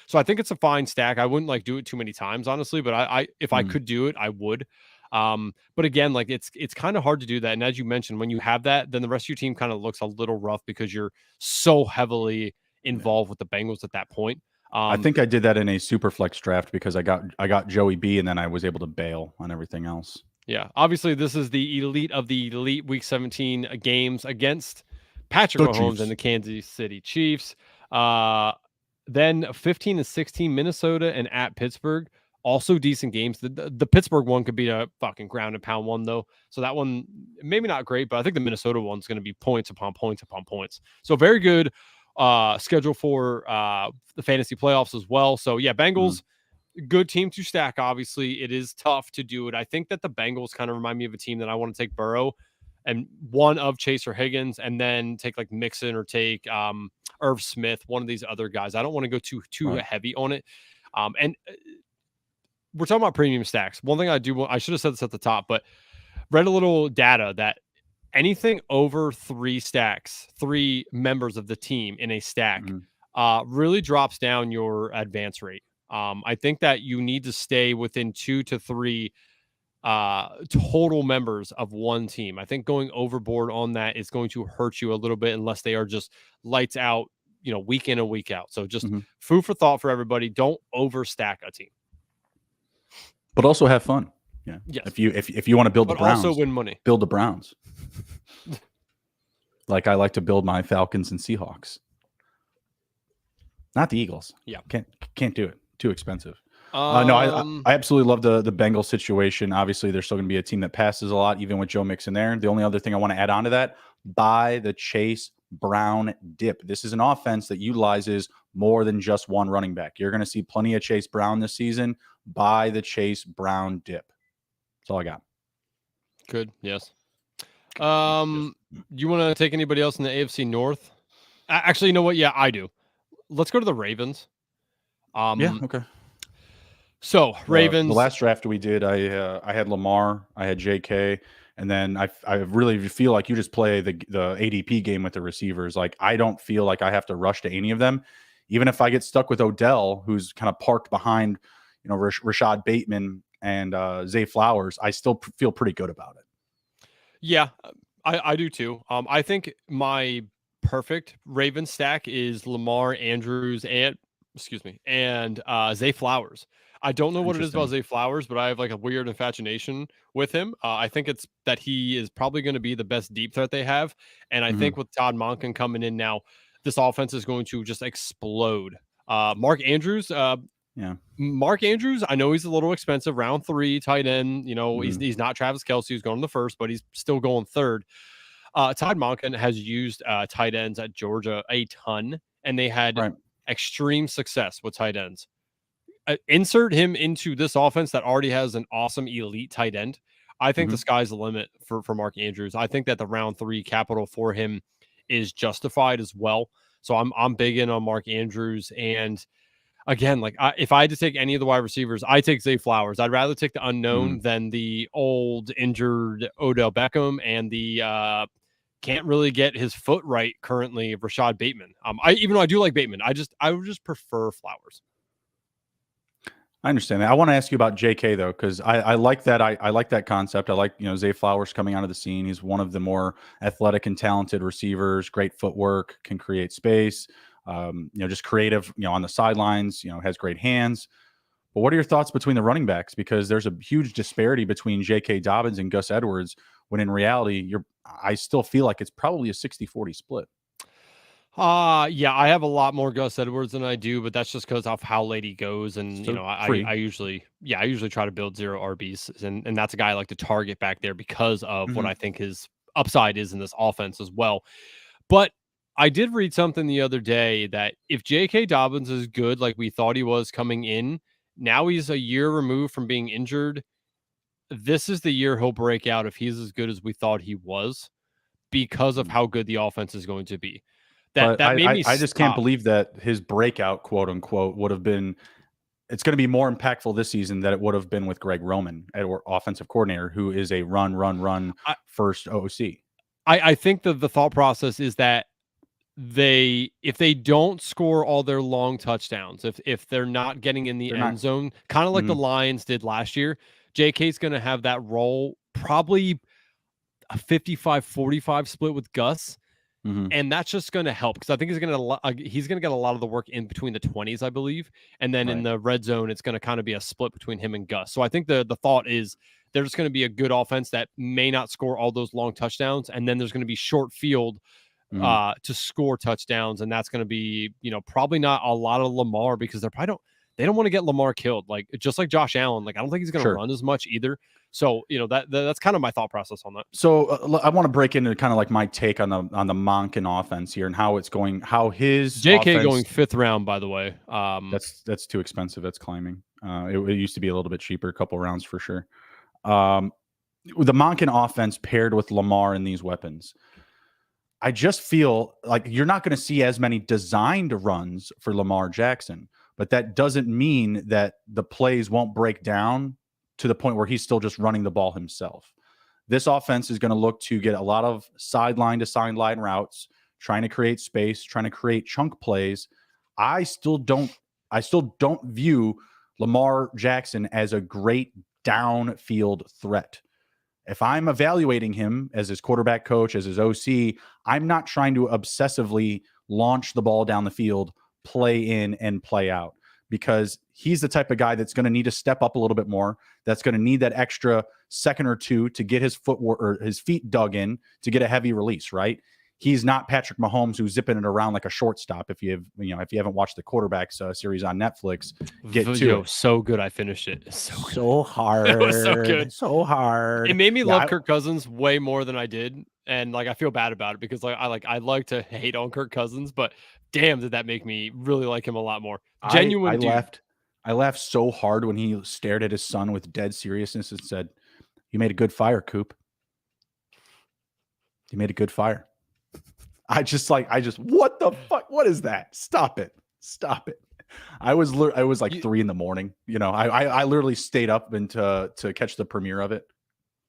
[SPEAKER 2] So I think it's a fine stack. I wouldn't do it too many times, honestly, but if I could do it, I would. But again, it's kind of hard to do that. And as you mentioned, when you have that, then the rest of your team kind of looks a little rough because you're so heavily involved with the Bengals at that point.
[SPEAKER 1] I think I did that in a super flex draft because I got Joey B and then I was able to bail on everything else.
[SPEAKER 2] Yeah. Obviously, this is the elite of the elite Week 17 games against Patrick Mahomes and the Kansas City Chiefs. Then 15 and 16 Minnesota and at Pittsburgh. Also decent games. The Pittsburgh one could be a fucking ground and pound one, though. So that one, maybe not great, but I think the Minnesota one's going to be points upon points upon points. So very good schedule for the fantasy playoffs as well. So yeah, Bengals, good team to stack. Obviously, it is tough to do it. I think that the Bengals kind of remind me of a team that I want to take Burrow and one of Chase or Higgins, and then take like Mixon or take Irv Smith, one of these other guys. I don't want to go too heavy on it. And we're talking about premium stacks. One thing I should have said this at the top, but read a little data that anything over 3 stacks, 3 members of the team in a stack, really drops down your advance rate. I think that you need to stay within 2 to 3 total members of one team. I think going overboard on that is going to hurt you a little bit unless they are just lights out, week in and week out. So just food for thought for everybody. Don't overstack a team.
[SPEAKER 1] But also have fun. Yeah.
[SPEAKER 2] Yes.
[SPEAKER 1] If you want to build the Browns,
[SPEAKER 2] also win money.
[SPEAKER 1] Build the Browns. Like I like to build my Falcons and Seahawks. Not the Eagles.
[SPEAKER 2] Yeah.
[SPEAKER 1] Can't do it. Too expensive. No, I absolutely love the Bengals situation. Obviously, they're still going to be a team that passes a lot, even with Joe Mixon there. The only other thing I want to add on to that, buy the Chase Brown dip. This is an offense that utilizes more than just one running back. You're going to see plenty of Chase Brown this season. Buy the Chase Brown dip. That's all I got.
[SPEAKER 2] Good. Yes. Do you want to take anybody else in the AFC North? Actually, you know what? Yeah, I do. Let's go to the Ravens.
[SPEAKER 1] Yeah. Okay.
[SPEAKER 2] So Ravens.
[SPEAKER 1] The last draft we did, I had Lamar, I had JK, and then I really feel like you just play the ADP game with the receivers. Like, I don't feel like I have to rush to any of them, even if I get stuck with Odell, who's kind of parked behind, Rashad Bateman and Zay Flowers. I still feel pretty good about it.
[SPEAKER 2] Yeah, I do too. I think my perfect Raven stack is Lamar, Andrews, and Zay Flowers. I don't know what it is about Zay Flowers, but I have like a weird infatuation with him. I think it's that he is probably going to be the best deep threat they have. And I think with Todd Monken coming in now, this offense is going to just explode. Mark Andrews, Mark Andrews, I know he's a little expensive, round 3 tight end. He's not Travis Kelce, who's going in the first, but he's still going third. Todd Monken has used tight ends at Georgia a ton, and they had extreme success with tight ends. Insert him into this offense that already has an awesome elite tight end. I think the sky's the limit for Mark Andrews. I think that the round 3 capital for him is justified as well. So I'm big in on Mark Andrews. And again, like if I had to take any of the wide receivers, I take Zay Flowers. I'd rather take the unknown than the old injured Odell Beckham and the can't really get his foot right currently of Rashad Bateman. Even though I do like Bateman, I would just prefer Flowers.
[SPEAKER 1] I understand that. I want to ask you about JK though, because I like that. I like that concept. I like, Zay Flowers coming out of the scene. He's one of the more athletic and talented receivers, great footwork, can create space, just creative, on the sidelines, has great hands. But what are your thoughts between the running backs? Because there's a huge disparity between J.K. Dobbins and Gus Edwards, when in reality, I still feel like it's probably a 60-40 split.
[SPEAKER 2] Yeah, I have a lot more Gus Edwards than I do, but that's just because of how late he goes. And, I usually try to build 0 RBs. And that's a guy I like to target back there because of what I think his upside is in this offense as well. But I did read something the other day that if J.K. Dobbins is good, like we thought he was coming in, now he's a year removed from being injured. This is the year he'll break out if he's as good as we thought he was, because of how good the offense is going to be. That made me
[SPEAKER 1] I just can't believe that his breakout, quote unquote, would have been. It's going to be more impactful this season than it would have been with Greg Roman, our offensive coordinator, who is a run first OC.
[SPEAKER 2] I think the thought process is that if they don't score all their long touchdowns, if they're not getting in the end zone, kind of like the Lions did last year, JK's going to have that role, probably a 55-45 split with Gus. And that's just going to help because I think he's going to get a lot of the work in between the 20s, I believe. And then in the red zone, it's going to kind of be a split between him and Gus. So I think the thought is there's going to be a good offense that may not score all those long touchdowns. And then there's going to be short field to score touchdowns. And that's going to be, probably not a lot of Lamar because they don't want to get Lamar killed. Like just like Josh Allen, like I don't think he's going to run as much either. So, that's kind of my thought process on that.
[SPEAKER 1] So I want to break into kind of like my take on the Monken offense here and how it's going, how his
[SPEAKER 2] JK offense, going 5th round, by the way.
[SPEAKER 1] That's too expensive. That's climbing. It used to be a little bit cheaper, a couple rounds for sure. The Monken offense paired with Lamar and these weapons, I just feel like you're not going to see as many designed runs for Lamar Jackson, but that doesn't mean that the plays won't break down to the point where he's still just running the ball himself. This offense is going to look to get a lot of sideline to sideline routes, trying to create space, trying to create chunk plays. I still don't view Lamar Jackson as a great downfield threat. If I'm evaluating him as his quarterback coach, as his OC, I'm not trying to obsessively launch the ball down the field, play in and play out, because he's the type of guy that's going to need to step up a little bit more. That's going to need that extra second or two to get his footwork or his feet dug in to get a heavy release, right? he's not Patrick Mahomes who's zipping it around like a shortstop. If you haven't watched the quarterbacks series on Netflix, get to it.
[SPEAKER 2] So good. I finished it.
[SPEAKER 1] So hard.
[SPEAKER 2] It was so good.
[SPEAKER 1] So hard.
[SPEAKER 2] It made me love Kirk Cousins way more than I did. And like, I feel bad about it because I like to hate on Kirk Cousins, but damn, did that make me really like him a lot more. Genuine dude.
[SPEAKER 1] I laughed so hard when he stared at his son with dead seriousness and said, "You made a good fire, Coop. You made a good fire." I just what the fuck? What is that? Stop it. Stop it. I was like 3 a.m. You know, I literally stayed up to catch the premiere of it.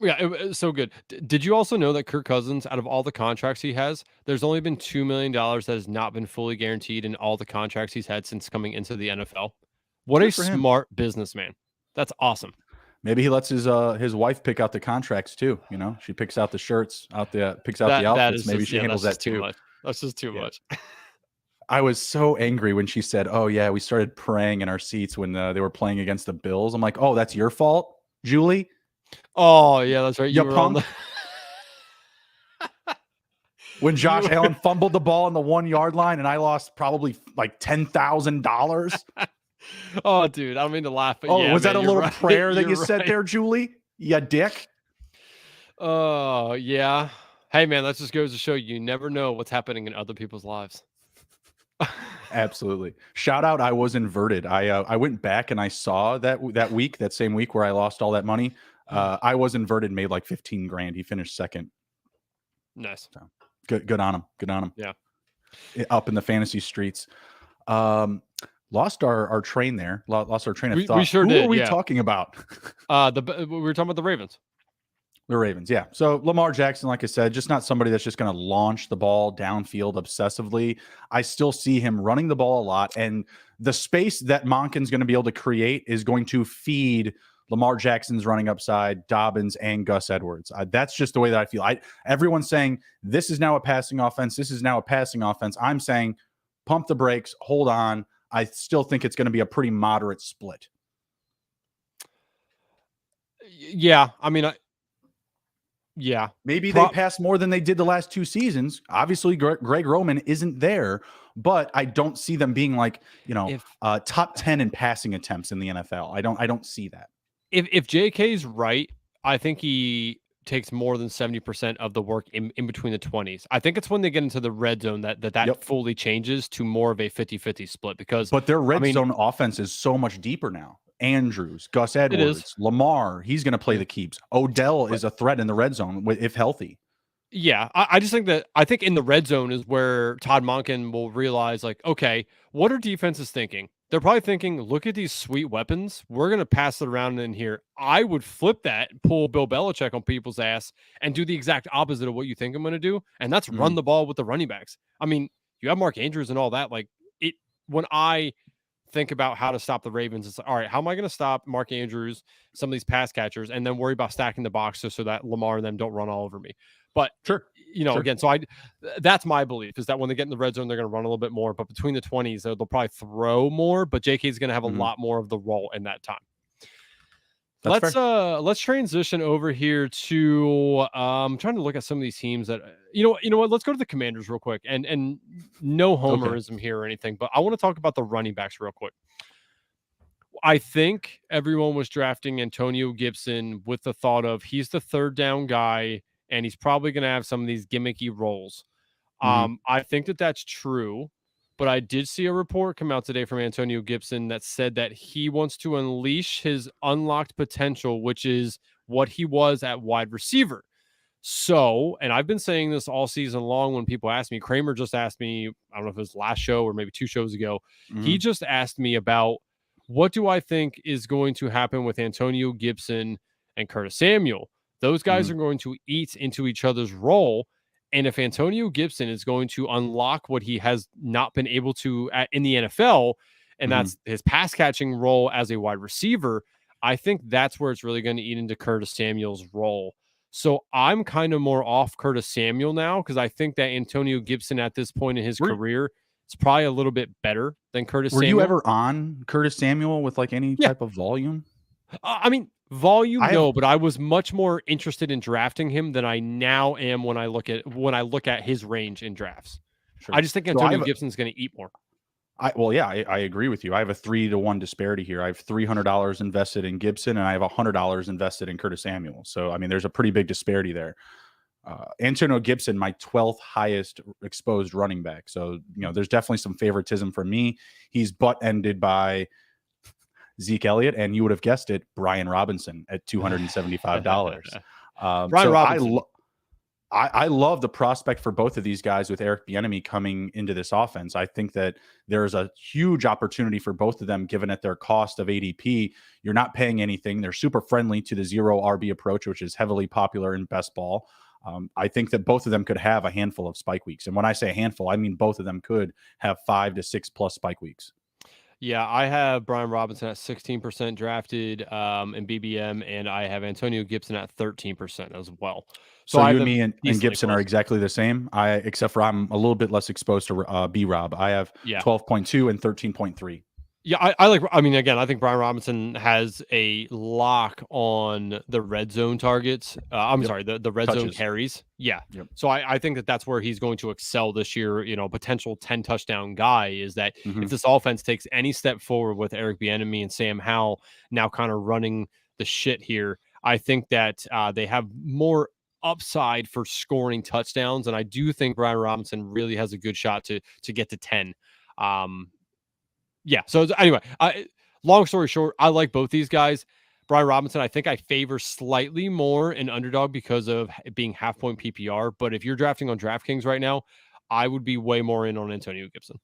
[SPEAKER 2] Yeah, it was so good. Did you also know that Kirk Cousins, out of all the contracts he has, there's only been $2 million that has not been fully guaranteed in all the contracts he's had since coming into the NFL? What a smart businessman. That's awesome.
[SPEAKER 1] Maybe he lets his wife pick out the contracts too. You know, she picks out the shirts, picks out the outfits. Maybe she handles that too.
[SPEAKER 2] That's just too much.
[SPEAKER 1] I was so angry when she said, "Oh yeah, we started praying in our seats when they were playing against the Bills." I'm like, "Oh, that's your fault, Julie."
[SPEAKER 2] Oh yeah, that's right.
[SPEAKER 1] You punk. When Josh Allen fumbled the ball on the 1 yard line and I lost probably like $10,000.
[SPEAKER 2] Oh, dude, I don't mean to laugh. But
[SPEAKER 1] was that a little prayer that you said there, Julie? You dick.
[SPEAKER 2] Oh, yeah. Hey, man, that just goes to show you never know what's happening in other people's lives.
[SPEAKER 1] Absolutely. Shout out, I was inverted. I went back and I saw that same week where I lost all that money. I was inverted, made like 15 grand. He finished second.
[SPEAKER 2] Nice.
[SPEAKER 1] So, good on him. Good on him.
[SPEAKER 2] Yeah.
[SPEAKER 1] Up in the fantasy streets. Lost our train there. Lost our train of thought.
[SPEAKER 2] We sure did.
[SPEAKER 1] Who are we talking about?
[SPEAKER 2] We were talking about the Ravens.
[SPEAKER 1] The Ravens, yeah. So Lamar Jackson, like I said, just not somebody that's just going to launch the ball downfield obsessively. I still see him running the ball a lot, and the space that Monken's going to be able to create is going to feed Lamar Jackson's running upside, Dobbins, and Gus Edwards. That's just the way that I feel. Everyone's saying this is now a passing offense. This is now a passing offense. I'm saying pump the brakes, hold on. I still think it's going to be a pretty moderate split.
[SPEAKER 2] Yeah, I mean, yeah.
[SPEAKER 1] Maybe they pass more than they did the last 2 seasons. Obviously, Greg Roman isn't there, but I don't see them being like, top 10 in passing attempts in the NFL. I don't see that.
[SPEAKER 2] If JK's right, I think he takes more than 70% of the work in between the 20s. I think it's when they get into the red zone that fully changes to more of a 50-50 split but
[SPEAKER 1] their red zone offense is so much deeper now. Andrews, Gus Edwards, Lamar, he's going to play the keeps. Odell is a threat in the red zone if healthy.
[SPEAKER 2] Yeah, I just think I think in the red zone is where Todd Monken will realize, like, okay, what are defenses thinking? They're probably thinking, look at these sweet weapons. We're going to pass it around in here. I would flip that, pull Bill Belichick on people's ass, and do the exact opposite of what you think I'm going to do, and that's run the ball with the running backs. I mean, you have Mark Andrews and all that. Like, when I think about how to stop the Ravens, it's like, all right, how am I going to stop Mark Andrews, some of these pass catchers, and then worry about stacking the box so that Lamar and them don't run all over me? But again, so that's my belief, is that when they get in the red zone, they're going to run a little bit more, but between the 20s, they'll probably throw more, but JK is going to have a lot more of the role in that time. Let's transition over here to I'm trying to look at some of these teams that you know what, let's go to the Commanders real quick, and no homerism here or anything, but I want to talk about the running backs real quick. I think everyone was drafting Antonio Gibson with the thought of he's the third down guy and he's probably going to have some of these gimmicky roles. I think that's true, but I did see a report come out today from Antonio Gibson that said that he wants to unleash his unlocked potential, which is what he was at wide receiver. So, and I've been saying this all season long when people ask me, Kramer just asked me, I don't know if it was last show or maybe 2 shows ago, he just asked me about what do I think is going to happen with Antonio Gibson and Curtis Samuel. Those guys are going to eat into each other's role. And if Antonio Gibson is going to unlock what he has not been able to in the NFL, and that's his pass catching role as a wide receiver, I think that's where it's really going to eat into Curtis Samuel's role. So I'm kind of more off Curtis Samuel now, because I think that Antonio Gibson at this point in his career is probably a little bit better than Curtis Samuel.
[SPEAKER 1] Were you ever on Curtis Samuel with like any type of volume?
[SPEAKER 2] I mean, Volume, no, but I was much more interested in drafting him than I now am when I look at his range in drafts. Sure. I just think Antonio Gibson's going to eat more.
[SPEAKER 1] I agree with you. I have a 3-to-1 disparity here. I have $300 invested in Gibson, and I have $100 invested in Curtis Samuel. So, I mean, there's a pretty big disparity there. Antonio Gibson, my 12th highest exposed running back. So, there's definitely some favoritism for me. He's butt-ended by Zeke Elliott, and you would have guessed it, Brian Robinson at $275.
[SPEAKER 2] Brian Robinson.
[SPEAKER 1] I love the prospect for both of these guys with Eric Bieniemy coming into this offense. I think that there's a huge opportunity for both of them, given at their cost of ADP. You're not paying anything. They're super friendly to the zero RB approach, which is heavily popular in best ball. I think that both of them could have a handful of spike weeks. And when I say a handful, I mean both of them could have 5 to 6 plus spike weeks.
[SPEAKER 2] Yeah, I have Brian Robinson at 16% drafted in BBM, and I have Antonio Gibson at 13% as well.
[SPEAKER 1] So you and me and Gibson are exactly the same. Except for I'm a little bit less exposed to B Rob. I have 12.2 and 13.3.
[SPEAKER 2] Yeah, I mean, again, I think Brian Robinson has a lock on the red zone targets. Sorry, the red zone carries. Yeah. Yep. So I think that's where he's going to excel this year. Potential 10 touchdown guy is that if this offense takes any step forward with Eric Bieniemy and Sam Howell now kind of running the shit here, I think that they have more upside for scoring touchdowns. And I do think Brian Robinson really has a good shot to get to 10. Yeah. So anyway, long story short, I like both these guys. Brian Robinson, I think I favor slightly more in Underdog because of it being half point PPR. But if you're drafting on DraftKings right now, I would be way more in on Antonio Gibson.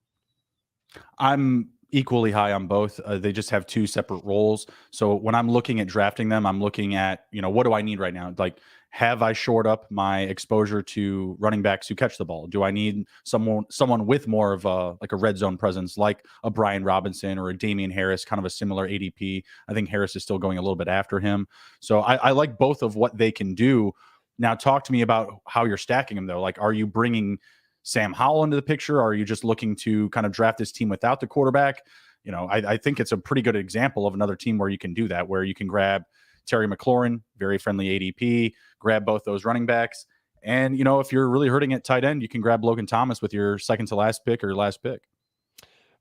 [SPEAKER 1] I'm equally high on both. They just have two separate roles. So when I'm looking at drafting them, I'm looking at, what do I need right now? Like, have I shored up my exposure to running backs who catch the ball? Do I need someone with more of a red zone presence, like a Brian Robinson or a Damian Harris, kind of a similar ADP? I think Harris is still going a little bit after him. So I like both of what they can do. Now, talk to me about how you're stacking them, though. Like, are you bringing Sam Howell into the picture? Or are you just looking to kind of draft this team without the quarterback? I think it's a pretty good example of another team where you can do that, where you can grab Terry McLaurin, very friendly ADP, grab both those running backs. And, if you're really hurting at tight end, you can grab Logan Thomas with your second to last pick or last pick.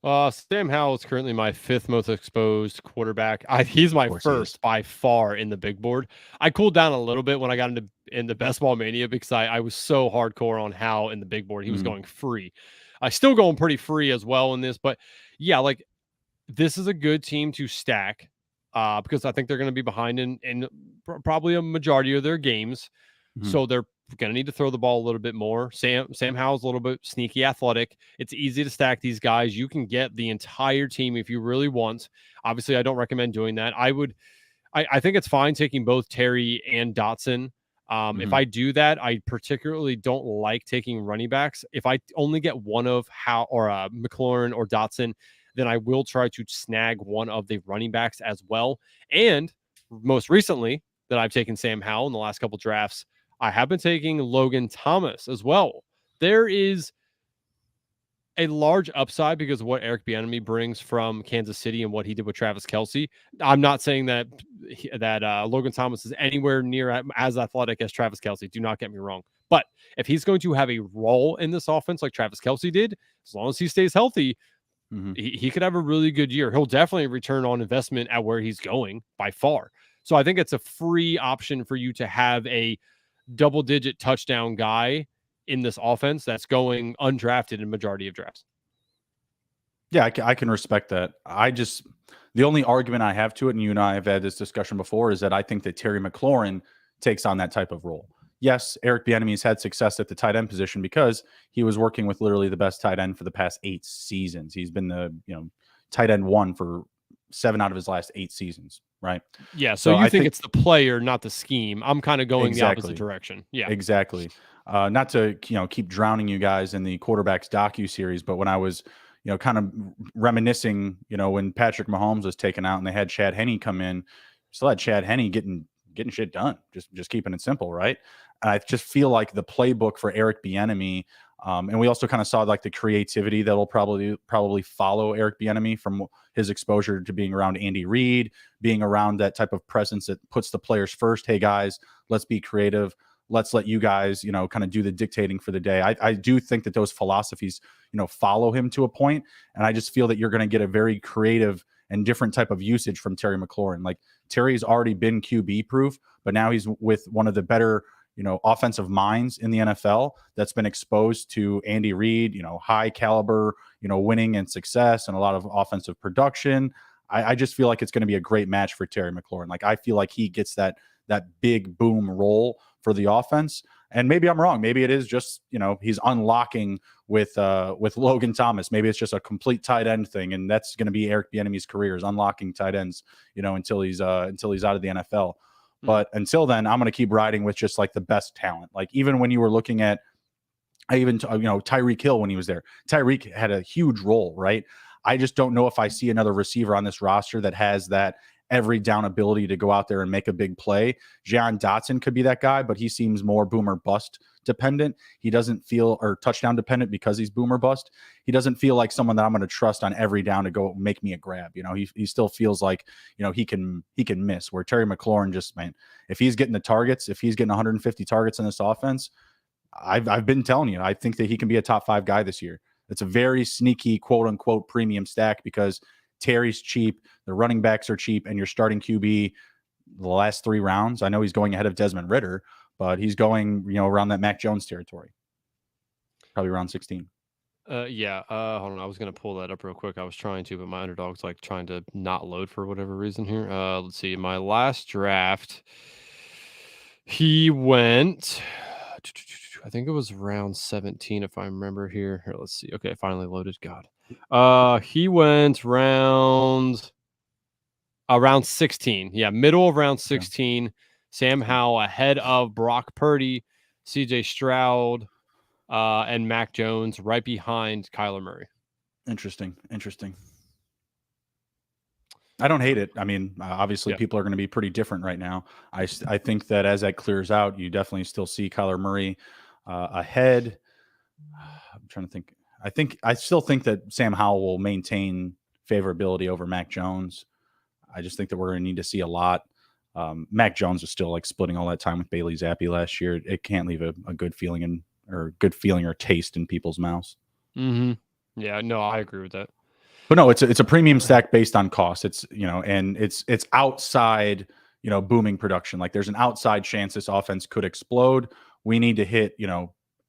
[SPEAKER 2] Sam Howell is currently my 5th most exposed quarterback. He's my first by far in the big board. I cooled down a little bit when I got into Best Ball Mania because I was so hardcore on Howell in the big board. He was going free. I still going pretty free as well in this, but yeah, like this is a good team to stack. Because I think they're going to be behind in probably a majority of their games. So they're going to need to throw the ball a little bit more. Sam Howell's a little bit sneaky athletic. It's easy to stack these guys. You can get the entire team if you really want. Obviously, I don't recommend doing that. I think it's fine taking both Terry and Dotson. If I do that, I particularly don't like taking running backs. If I only get one of McLaurin or Dotson, then I will try to snag one of the running backs as well. And most recently that I've taken Sam Howell in the last couple drafts, I have been taking Logan Thomas as well. There is a large upside because of what Eric Bieniemy brings from Kansas City and what he did with Travis Kelce. I'm not saying that Logan Thomas is anywhere near as athletic as Travis Kelce. Do not get me wrong. But if he's going to have a role in this offense like Travis Kelce did, as long as he stays healthy, he could have a really good year. He'll definitely return on investment at where he's going by far. So I think it's a free option for you to have a double-digit touchdown guy in this offense that's going undrafted in majority of drafts.
[SPEAKER 1] Yeah, I can respect that. The only argument I have to it, and you and I have had this discussion before, is that I think that Terry McLaurin takes on that type of role. Yes, Eric Bieniemy has had success at the tight end position because he was working with literally the best tight end for the past 8 seasons. He's been the tight end 1 for 7 out of his last 8 seasons, right?
[SPEAKER 2] Yeah, so I think it's the player, not the scheme. I'm kind of going the opposite direction. Yeah,
[SPEAKER 1] exactly. Not to keep drowning you guys in the quarterbacks docu-series, but when I was kind of reminiscing, when Patrick Mahomes was taken out and they had Chad Henne come in, still had Chad Henne getting shit done, just keeping it simple, right? And I just feel like the playbook for Eric Bieniemy And we also kind of saw like the creativity that will probably follow Eric Bieniemy from his exposure to being around Andy Reid, being around that type of presence that puts the players first. Hey guys, let's be creative. Let's let you guys, kind of do the dictating for the day. I do think that those philosophies, follow him to a point. And I just feel that you're going to get a very creative and different type of usage from Terry McLaurin. Like Terry's already been QB proof, but now he's with one of the better, offensive minds in the NFL that's been exposed to Andy Reid, high caliber, winning and success and a lot of offensive production. I just feel like it's going to be a great match for Terry McLaurin. Like I feel like he gets that big boom role for the offense. And maybe I'm wrong. Maybe it is just, he's unlocking with Logan Thomas. Maybe it's just a complete tight end thing. And that's going to be Eric Bieniemy's career, is unlocking tight ends, until he's out of the NFL. But until then, I'm going to keep riding with just like the best talent. Like even when you were looking at, Tyreek Hill when he was there, Tyreek had a huge role, right? I just don't know if I see another receiver on this roster that has that every down ability to go out there and make a big play. Jahan Dotson could be that guy, but he seems more boomer bust dependent. He doesn't feel, or touchdown dependent because he's boomer bust. He doesn't feel like someone that I'm going to trust on every down to go make me a grab. He still feels like, he can miss, where Terry McLaurin just, man, if he's getting the targets, if he's getting 150 targets in this offense, I've been telling you, I think that he can be a top 5 guy this year. It's a very sneaky quote unquote premium stack because Terry's cheap, the running backs are cheap, and you're starting QB the last 3 rounds. I know he's going ahead of Desmond Ridder, but he's going, around that Mac Jones territory, probably around 16.
[SPEAKER 2] Hold on. I was going to pull that up real quick. I was trying to, but my Underdog's like trying to not load for whatever reason here. Let's see. My last draft, he went, I think it was round 17, if I remember here. Here, let's see. Okay, finally loaded. God. He went around 16. Yeah, middle of round 16. Yeah. Sam Howell ahead of Brock Purdy, CJ Stroud, and Mac Jones right behind Kyler Murray.
[SPEAKER 1] Interesting. I don't hate it. I mean, obviously people are going to be pretty different right now. I think that as that clears out, you definitely still see Kyler Murray ahead. I'm trying to think. I still think that Sam Howell will maintain favorability over Mac Jones. I just think that we're going to need to see a lot. Mac Jones is still like splitting all that time with Bailey Zappi last year. It can't leave a good feeling or taste in people's mouths.
[SPEAKER 2] Mm-hmm. Yeah, no, I agree with that.
[SPEAKER 1] But no, it's a premium stack based on cost. It's, and it's outside, booming production. Like there's an outside chance this offense could explode. We need to hit,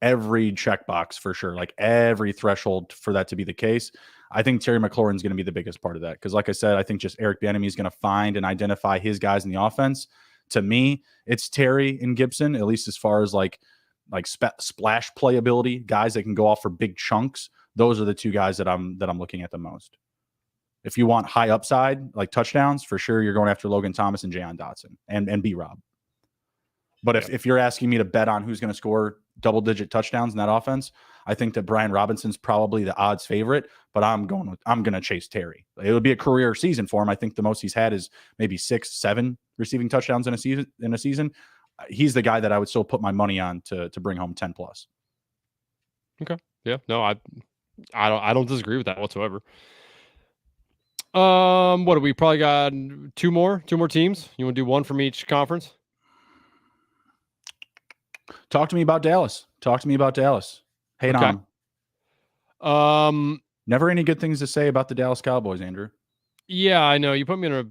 [SPEAKER 1] every checkbox for sure, like every threshold for that to be the case. I think Terry McLaurin is going to be the biggest part of that. Because like I said, I think just Eric Bieniemy is going to find and identify his guys in the offense. To me, it's Terry and Gibson, at least as far as like splash playability, guys that can go off for big chunks. Those are the 2 guys that I'm looking at the most. If you want high upside, like touchdowns, for sure, you're going after Logan Thomas and Jahan Dotson and B Rob. But if you're asking me to bet on who's going to score double-digit touchdowns in that offense, I think that Brian Robinson's probably the odds favorite. But I'm going to chase Terry. It would be a career season for him. I think the most he's had is maybe 6-7 receiving touchdowns in a season. He's the guy that I would still put my money on to bring home 10+.
[SPEAKER 2] Okay. Yeah. No, I don't disagree with that whatsoever. What do we probably got? 2 more teams? You want to do one from each conference?
[SPEAKER 1] Talk to me about Dallas. Hate on them. Never any good things to say about the Dallas Cowboys, Andrew.
[SPEAKER 2] Yeah, I know. You put me in a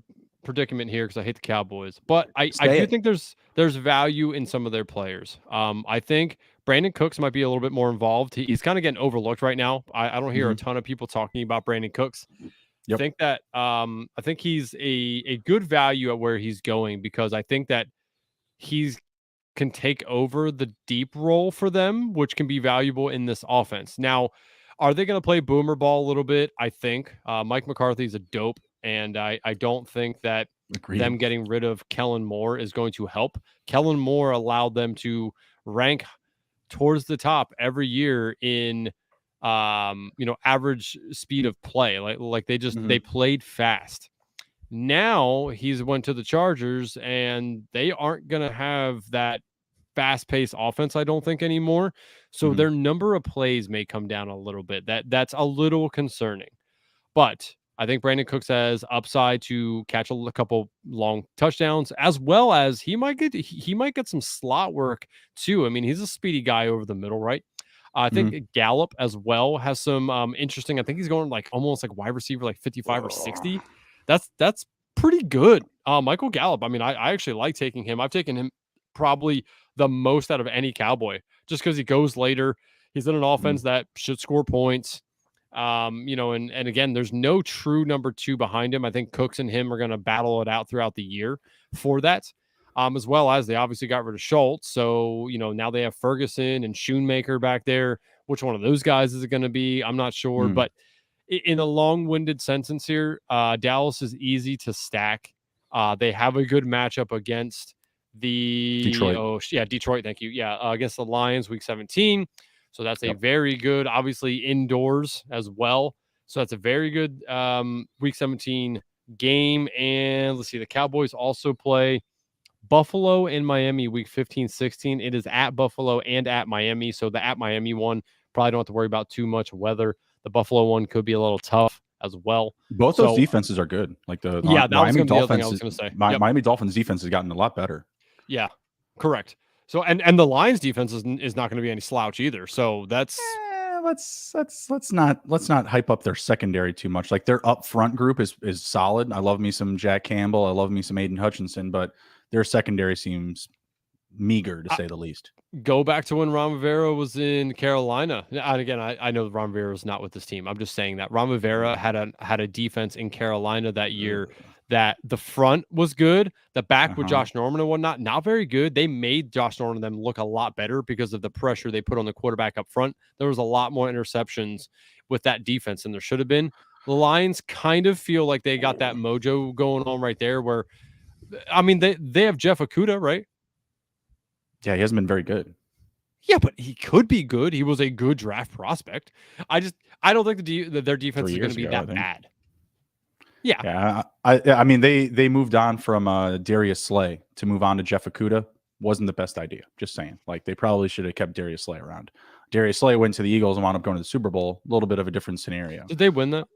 [SPEAKER 2] predicament here because I hate the Cowboys, but I do think there's value in some of their players. I think Brandon Cooks might be a little bit more involved. He's kind of getting overlooked right now. I don't hear a ton of people talking about Brandon Cooks. Yep. I think he's a good value at where he's going because I think that he's can take over the deep role for them, which can be valuable in this offense. Now, are they going to play boomer ball a little bit? I think Mike McCarthy's a dope, and I don't think that them getting rid of Kellen Moore is going to help. Kellen Moore allowed them to rank towards the top every year in average speed of play. Like they just they played fast. Now he's went to the Chargers and they aren't going to have that fast-paced offense, I don't think, anymore. So their number of plays may come down a little bit. That's a little concerning. But I think Brandon Cooks has upside to catch a couple long touchdowns, as well as he might get some slot work too. I mean, he's a speedy guy over the middle, right? I think Gallup as well has some interesting. I think he's going like almost like wide receiver, like 55 or 60. That's pretty good. Michael Gallup. I mean, I actually like taking him. I've taken him probably the most out of any Cowboy, just because he goes later. He's in an offense that should score points. And again, there's no true number 2 behind him. I think Cooks and him are going to battle it out throughout the year for that. As well as they obviously got rid of Schultz. So, now they have Ferguson and Schoonmaker back there. Which one of those guys is it going to be? I'm not sure. But in a long-winded sentence here, Dallas is easy to stack. They have a good matchup against the
[SPEAKER 1] Detroit.
[SPEAKER 2] Detroit. Thank you. Yeah. Against the Lions week 17. So that's a very good, obviously indoors as well. So that's a very good week 17 game. And let's see, the Cowboys also play Buffalo and Miami week 15, 16. It is at Buffalo and at Miami. So the at Miami one, probably don't have to worry about too much weather. The Buffalo one could be a little tough as well.
[SPEAKER 1] Both those defenses are good. Like the Miami Dolphins. Miami Dolphins defense has gotten a lot better.
[SPEAKER 2] Yeah, correct. So and the Lions defense is not going to be any slouch either. So that's
[SPEAKER 1] let's not hype up their secondary too much. Like their up front group is solid. I love me some Jack Campbell. I love me some Aiden Hutchinson, but their secondary seems meager to say the least.
[SPEAKER 2] Go back to when Ron Rivera was in Carolina. And again, I know Ron Rivera is not with this team. I'm just saying that Ron Rivera had a defense in Carolina that year that the front was good. The back with Josh Norman and whatnot, not very good. They made Josh Norman and them look a lot better because of the pressure they put on the quarterback up front. There was a lot more interceptions with that defense than there should have been. The Lions kind of feel like they got that mojo going on right there where, I mean, they have Jeff Okudah, right?
[SPEAKER 1] Yeah, he hasn't been very good.
[SPEAKER 2] Yeah, but he could be good. He was a good draft prospect. I don't think their defense is going to be that bad. Yeah.
[SPEAKER 1] I mean, they moved on from Darius Slay to move on to Jeff Okudah. Wasn't the best idea. Just saying. Like, they probably should have kept Darius Slay around. Darius Slay went to the Eagles and wound up going to the Super Bowl. A little bit of a different scenario.
[SPEAKER 2] Did they win that?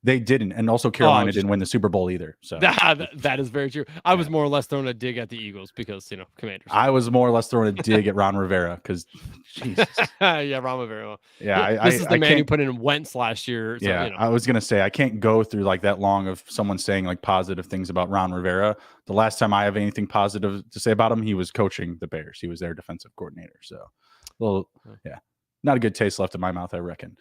[SPEAKER 1] They didn't, and also Carolina didn't win the Super Bowl either. So
[SPEAKER 2] that is very true. I was more or less throwing a dig at the Eagles because Commanders.
[SPEAKER 1] I was more or less throwing a dig at Ron Rivera because, Jesus.
[SPEAKER 2] Yeah, Ron Rivera.
[SPEAKER 1] Yeah,
[SPEAKER 2] this is the man who put in Wentz last year. So,
[SPEAKER 1] yeah, I was gonna say I can't go through like that long of someone saying like positive things about Ron Rivera. The last time I have anything positive to say about him, he was coaching the Bears. He was their defensive coordinator. So, not a good taste left in my mouth, I reckon.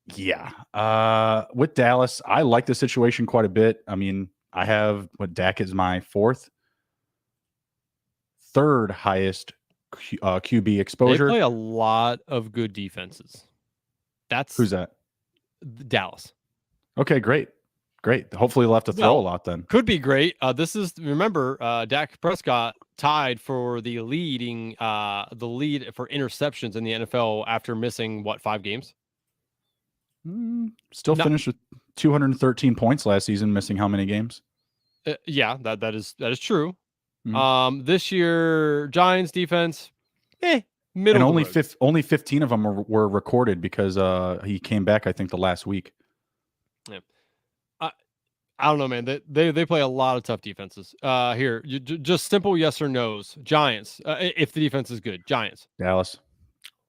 [SPEAKER 1] With Dallas, I like the situation quite a bit. I mean, I have Dak is my third highest QB exposure.
[SPEAKER 2] They play a lot of good defenses.
[SPEAKER 1] Who's that?
[SPEAKER 2] Dallas.
[SPEAKER 1] Okay, great. Hopefully they'll have to throw a lot then.
[SPEAKER 2] Could be great. Remember, Dak Prescott tied for the lead for interceptions in the NFL after missing 5 games?
[SPEAKER 1] Still finished with 213 points last season, missing how many games?
[SPEAKER 2] Yeah, that is true. This year, Giants defense, middle.
[SPEAKER 1] And only 15 of them were recorded because he came back, I think, the last week.
[SPEAKER 2] Yeah. I don't know, man. They play a lot of tough defenses. Here, just simple yes or no's. Giants, if the defense is good. Giants.
[SPEAKER 1] Dallas.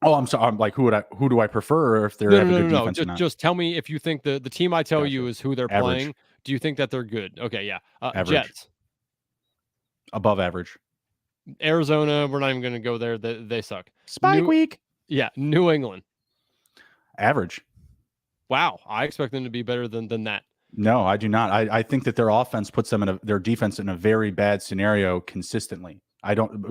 [SPEAKER 1] Oh, I'm sorry. I'm like, who do I prefer, or if they're having a good defense or not?
[SPEAKER 2] Just tell me if you think the team I tell you is who they're playing. Do you think that they're good? Okay, yeah. Jets.
[SPEAKER 1] Above average.
[SPEAKER 2] Arizona, we're not even going to go there. They suck.
[SPEAKER 1] Spike week.
[SPEAKER 2] Yeah, New England.
[SPEAKER 1] Average.
[SPEAKER 2] Wow, I expect them to be better than that.
[SPEAKER 1] No, I do not. I think that their offense puts them their defense in a very bad scenario consistently.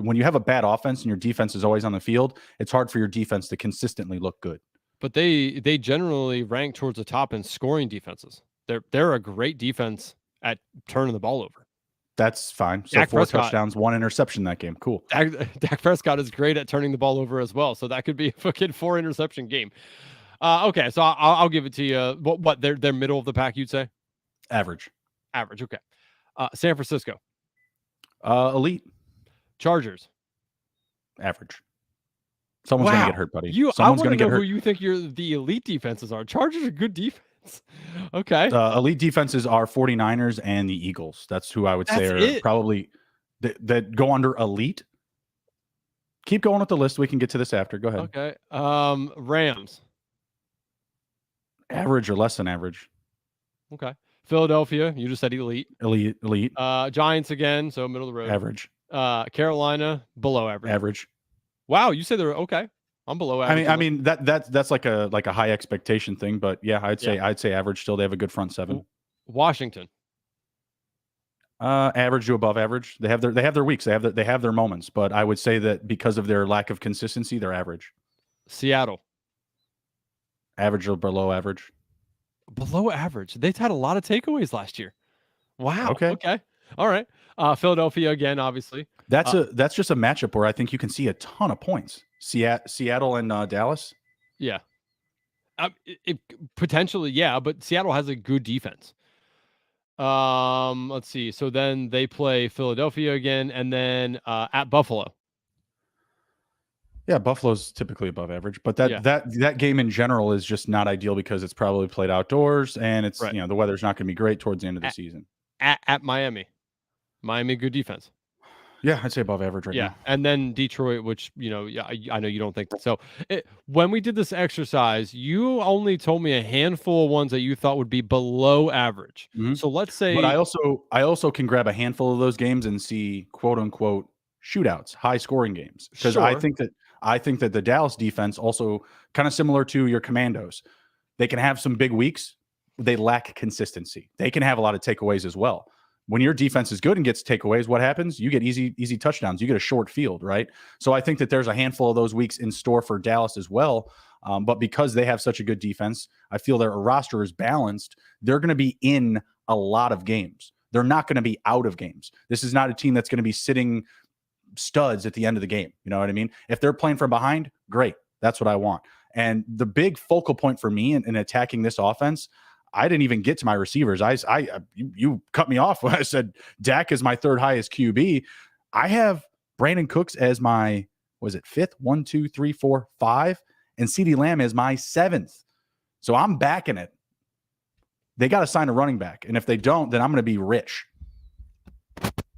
[SPEAKER 1] When you have a bad offense and your defense is always on the field, it's hard for your defense to consistently look good.
[SPEAKER 2] But they generally rank towards the top in scoring defenses. They're a great defense at turning the ball over.
[SPEAKER 1] That's fine. So 4 touchdowns, 1 interception that game. Cool.
[SPEAKER 2] Dak Prescott is great at turning the ball over as well. So that could be a fucking 4 interception game. Okay, so I'll give it to you. What they're middle of the pack, you'd say?
[SPEAKER 1] Average.
[SPEAKER 2] Okay. San Francisco.
[SPEAKER 1] Elite.
[SPEAKER 2] Chargers.
[SPEAKER 1] Average. Someone's going to get hurt, buddy. Someone's going to get hurt.
[SPEAKER 2] Who you think the elite defenses are. Chargers are good defense. Okay.
[SPEAKER 1] Elite defenses are 49ers and the Eagles. That's who I would say are probably that go under elite. Keep going with the list. We can get to this after. Go ahead.
[SPEAKER 2] Okay. Rams.
[SPEAKER 1] Average or less than average.
[SPEAKER 2] Okay. Philadelphia. You just said elite.
[SPEAKER 1] Elite.
[SPEAKER 2] Giants again. So middle of the road.
[SPEAKER 1] Average.
[SPEAKER 2] Carolina below average.
[SPEAKER 1] Average.
[SPEAKER 2] Wow. You said they're okay. I'm below average.
[SPEAKER 1] I mean that's like a high expectation thing, but yeah, I'd say average still. They have a good front seven.
[SPEAKER 2] Washington.
[SPEAKER 1] Average to above average. They have their weeks. They have their moments, but I would say that because of their lack of consistency, they're average.
[SPEAKER 2] Seattle.
[SPEAKER 1] Average or below average.
[SPEAKER 2] Below average. They've had a lot of takeaways last year. Wow.
[SPEAKER 1] Okay.
[SPEAKER 2] All right. Philadelphia again, obviously.
[SPEAKER 1] That's just a matchup where I think you can see a ton of points. Seattle and Dallas.
[SPEAKER 2] Yeah. Potentially, yeah, but Seattle has a good defense. Let's see. So then they play Philadelphia again, and then at Buffalo.
[SPEAKER 1] Yeah, Buffalo's typically above average, but that game in general is just not ideal because it's probably played outdoors and it's the weather's not going to be great towards the end of the season.
[SPEAKER 2] At Miami, good defense.
[SPEAKER 1] Yeah, I'd say above average right now.
[SPEAKER 2] Yeah, and then Detroit, which I know you don't think so. When we did this exercise, you only told me a handful of ones that you thought would be below average. Mm-hmm. So let's say,
[SPEAKER 1] but I also can grab a handful of those games and see quote unquote shootouts, high scoring games, because I think that the Dallas defense also kind of similar to your Commandos. They can have some big weeks. They lack consistency. They can have a lot of takeaways as well. When your defense is good and gets takeaways, what happens? You get easy touchdowns. You get a short field, right? So I think that there's a handful of those weeks in store for Dallas as well. But because they have such a good defense, I feel their roster is balanced. They're going to be in a lot of games. They're not going to be out of games. This is not a team that's going to be sitting studs at the end of the game. You know what I mean? If they're playing from behind, great. That's what I want. And the big focal point for me in attacking this offense, I didn't even get to my receivers. You cut me off when I said Dak is my third highest QB. I have Brandon Cooks as my, fifth? 1, 2, 3, 4, 5, and CeeDee Lamb as my 7th. So I'm backing it. They got to sign a running back. And if they don't, then I'm going to be rich.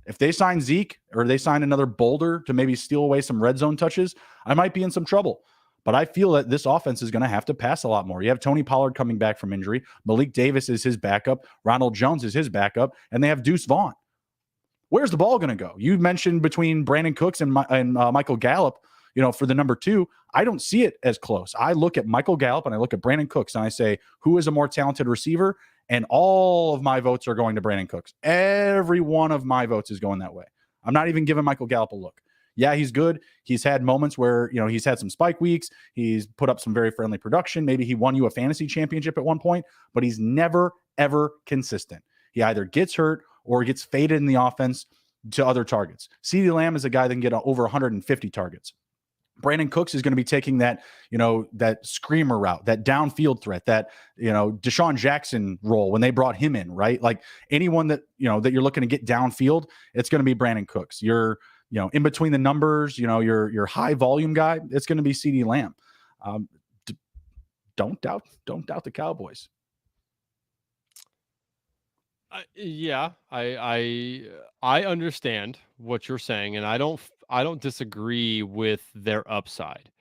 [SPEAKER 1] If they sign Zeke or they sign another Boulder to maybe steal away some red zone touches, I might be in some trouble. But I feel that this offense is going to have to pass a lot more. You have Tony Pollard coming back from injury. Malik Davis is his backup. Ronald Jones is his backup. And they have Deuce Vaughn. Where's the ball going to go? You mentioned between Brandon Cooks and Michael Gallup, for the number 2. I don't see it as close. I look at Michael Gallup and I look at Brandon Cooks and I say, who is a more talented receiver? And all of my votes are going to Brandon Cooks. Every one of my votes is going that way. I'm not even giving Michael Gallup a look. Yeah, he's good. He's had moments where, he's had some spike weeks. He's put up some very friendly production. Maybe he won you a fantasy championship at one point, but he's never, ever consistent. He either gets hurt or gets faded in the offense to other targets. CeeDee Lamb is a guy that can get over 150 targets. Brandon Cooks is going to be taking that, that screamer route, that downfield threat, that, Deshaun Jackson role when they brought him in, right? Like anyone that, that you're looking to get downfield, it's going to be Brandon Cooks. You're, in between the numbers, your high volume guy, it's going to be CeeDee Lamb. Don't doubt the Cowboys.
[SPEAKER 2] Yeah, I understand what you're saying, and I don't disagree with their upside.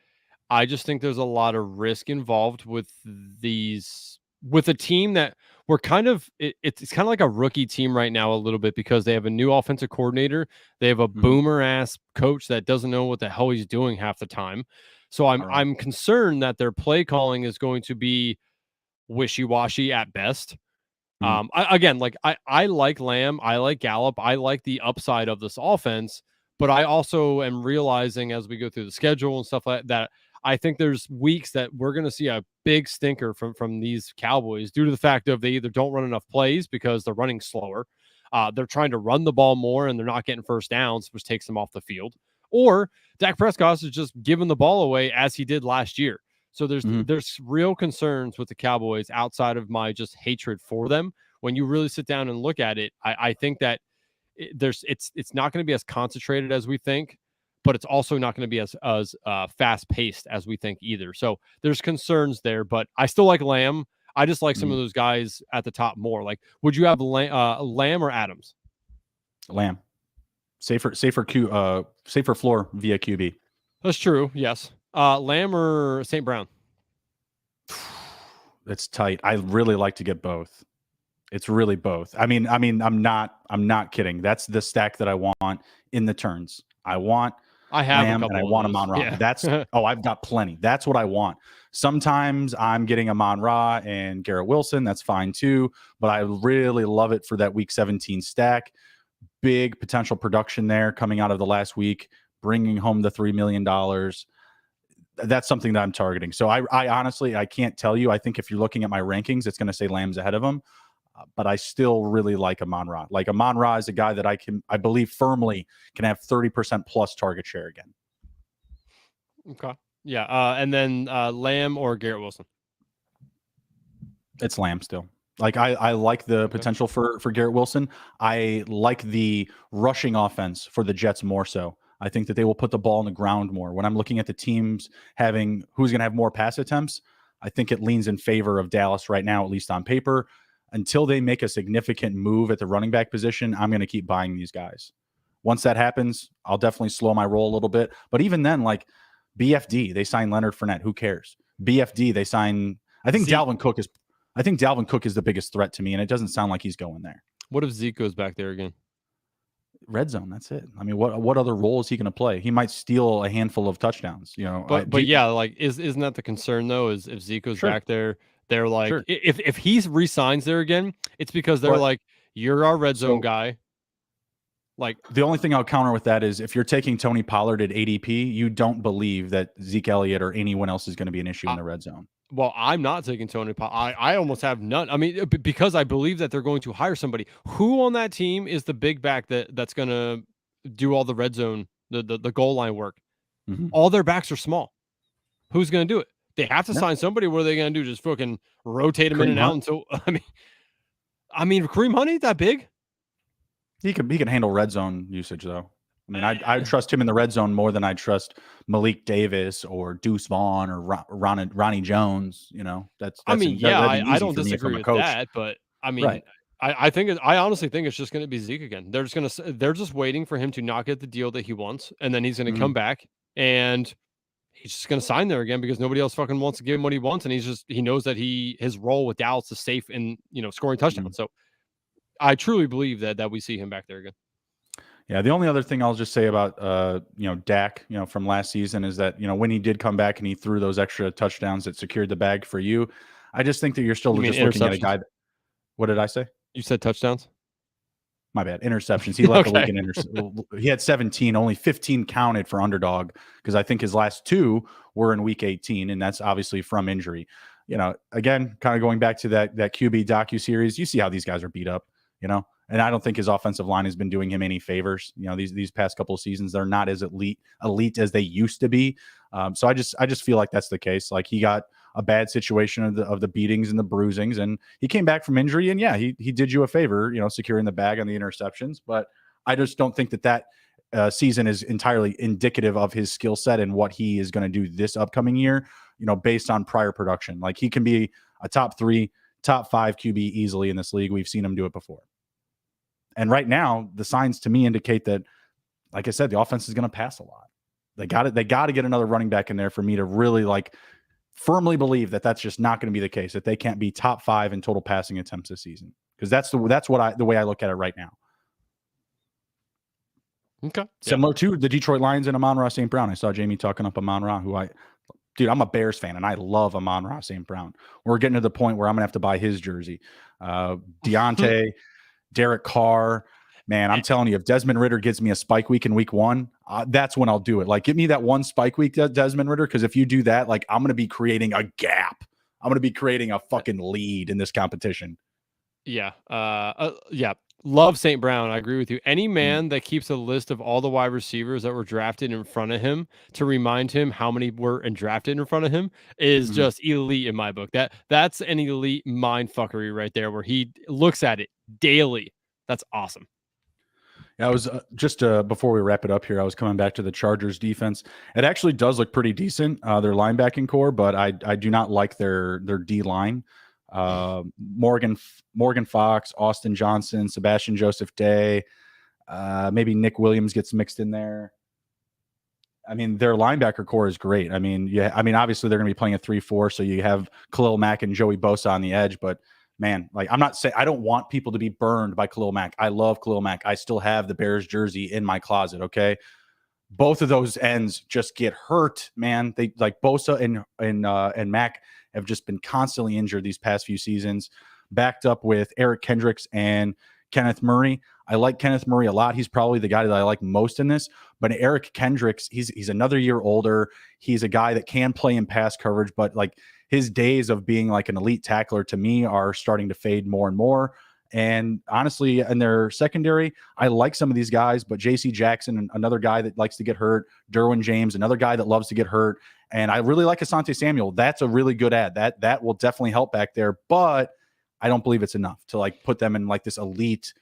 [SPEAKER 2] I just think there's a lot of risk involved with a team that we're kind of it's kind of like a rookie team right now a little bit because they have a new offensive coordinator. They have a boomer ass coach that doesn't know what the hell he's doing half the time. So I'm concerned that their play calling is going to be wishy-washy at best. I like Lamb, I like Gallup, I like the upside of this offense, but I also am realizing as we go through the schedule and stuff like that, I think there's weeks that we're going to see a big stinker from these Cowboys due to the fact of they either don't run enough plays because they're running slower, they're trying to run the ball more and they're not getting first downs, which takes them off the field, or Dak Prescott is just giving the ball away as he did last year. So there's real concerns with the Cowboys outside of my just hatred for them. When you really sit down and look at it, I think that it's not going to be as concentrated as we think. but it's also not going to be as fast paced as we think either. So there's concerns there, but I still like Lamb. I just like some of those guys at the top more. Like, would you have Lamb or Adams?
[SPEAKER 1] Lamb. Safer floor via QB.
[SPEAKER 2] That's true. Yes. Lamb or St. Brown?
[SPEAKER 1] It's tight. I really like to get both. It's really both. I mean, I'm not kidding. That's the stack that I want in the turns. I have Lamb and I want Amon-Ra.
[SPEAKER 2] Yeah.
[SPEAKER 1] That's I've got plenty. That's what I want. Sometimes I'm getting Amon-Ra and Garrett Wilson. That's fine too. But I really love it for that week 17 stack. Big potential production there coming out of the last week, bringing home the $3 million. That's something that I'm targeting. So I honestly, I can't tell you. I think if you're looking at my rankings, it's going to say Lamb's ahead of him. But I still really like Amon-Ra. Like Amon-Ra is a guy that I believe firmly can have 30% plus target share again.
[SPEAKER 2] Okay. Yeah. And then Lamb or Garrett Wilson?
[SPEAKER 1] It's Lamb still. Like I like the potential for Garrett Wilson. I like the rushing offense for the Jets more so. I think that they will put the ball on the ground more. When I'm looking at the teams having who's going to have more pass attempts, I think it leans in favor of Dallas right now, at least on paper. Until they make a significant move at the running back position, I'm going to keep buying these guys. Once that happens, I'll definitely slow my roll a little bit. But even then, like BFD, they signed Leonard Fournette. Who cares? BFD, they sign. I think Dalvin Cook is the biggest threat to me, and it doesn't sound like he's going there.
[SPEAKER 2] What if Zeke goes back there again?
[SPEAKER 1] Red zone. That's it. I mean, what other role is he going to play? He might steal a handful of touchdowns. You know,
[SPEAKER 2] but yeah, like isn't that the concern though? Is if Zeke goes back there, they're like, if he resigns there again, it's because they're like, you're our red zone guy. Like
[SPEAKER 1] the only thing I'll counter with that is if you're taking Tony Pollard at ADP, you don't believe that Zeke Elliott or anyone else is going to be an issue in the red zone.
[SPEAKER 2] Well, I'm not taking Tony Pollard. I almost have none. I mean, because I believe that they're going to hire somebody. Who on that team is the big back that's going to do all the red zone, the goal line work? Mm-hmm. All their backs are small. Who's going to do it? They have to sign somebody. What are they going to do? Just fucking rotate them in and out until I mean, Kareem Hunt ain't that big.
[SPEAKER 1] He can handle red zone usage though. I mean, I trust him in the red zone more than I trust Malik Davis or Deuce Vaughn or Ronnie Jones. You know, I
[SPEAKER 2] don't disagree with that, but I mean, I honestly think it's just going to be Zeke again. They're just waiting for him to not get the deal that he wants, and then he's going to come back and he's just going to sign there again because nobody else fucking wants to give him what he wants, and he knows that his role with Dallas is safe in scoring touchdowns. So I truly believe that we see him back there again.
[SPEAKER 1] Yeah, the only other thing I'll just say about Dak, from last season is that when he did come back and he threw those extra touchdowns that secured the bag for you, I just think that you're still just looking at a guy. What did I say?
[SPEAKER 2] You said touchdowns?
[SPEAKER 1] My bad. Interceptions. He led the league in interceptions. He had 17, only 15 counted for Underdog because I think his last 2 were in week 18, and that's obviously from injury. Again, kind of going back to that QB docuseries, you see how these guys are beat up, and I don't think his offensive line has been doing him any favors. These past couple of seasons, they're not as elite as they used to be. So I just feel like that's the case. Like he got a bad situation of the beatings and the bruisings, and he came back from injury. And yeah, he did you a favor, securing the bag on the interceptions. But I just don't think that season is entirely indicative of his skill set and what he is going to do this upcoming year. Based on prior production, like he can be a top 3, top 5 QB easily in this league. We've seen him do it before. And right now, the signs to me indicate that, like I said, the offense is going to pass a lot. They got to get another running back in there for me to really firmly believe that that's just not going to be the case. That they can't be top 5 in total passing attempts this season, because that's the way I look at it right now.
[SPEAKER 2] Okay,
[SPEAKER 1] similar to the Detroit Lions and Amon-Ra St. Brown. I saw Jamie talking up Amon-Ra, Dude, I'm a Bears fan, and I love Amon-Ra St. Brown. We're getting to the point where I'm going to have to buy his jersey. Deontay, Derek Carr. Man, I'm telling you, if Desmond Ridder gives me a spike week in week 1, that's when I'll do it. Like, give me that one spike week, Desmond Ridder, because if you do that, I'm going to be creating a gap. I'm going to be creating a fucking lead in this competition.
[SPEAKER 2] Yeah. Yeah. Love St. Brown. I agree with you. Any man that keeps a list of all the wide receivers that were drafted in front of him to remind him how many were drafted in front of him is just elite in my book. That's an elite mind fuckery right there, where he looks at it daily. That's awesome.
[SPEAKER 1] I was just before we wrap it up here, I was coming back to the Chargers defense. It actually does look pretty decent, their linebacking core, but I do not like their D line. Morgan Fox, Austin Johnson, Sebastian Joseph Day, maybe Nick Williams gets mixed in there. I mean, their linebacker core is great. I mean, yeah, I mean, obviously they're going to be playing a 3-4, so you have Khalil Mack and Joey Bosa on the edge. But man, like, I'm not saying I don't want people to be burned by Khalil Mack. I love Khalil Mack. I still have the Bears jersey in my closet. Okay, both of those ends just get hurt, man. They like Bosa and Mack have just been constantly injured these past few seasons, backed up with Eric Kendricks and Kenneth Murray. I like Kenneth Murray a lot. He's probably the guy that I like most in this. But Eric Kendricks, he's another year older. He's a guy that can play in pass coverage, but like his days of being like an elite tackler to me are starting to fade more and more. And honestly, in their secondary, I like some of these guys, but J.C. Jackson, another guy that likes to get hurt. Derwin James, another guy that loves to get hurt. And I really like Asante Samuel. That's a really good ad. That will definitely help back there. But I don't believe it's enough to like put them in like this elite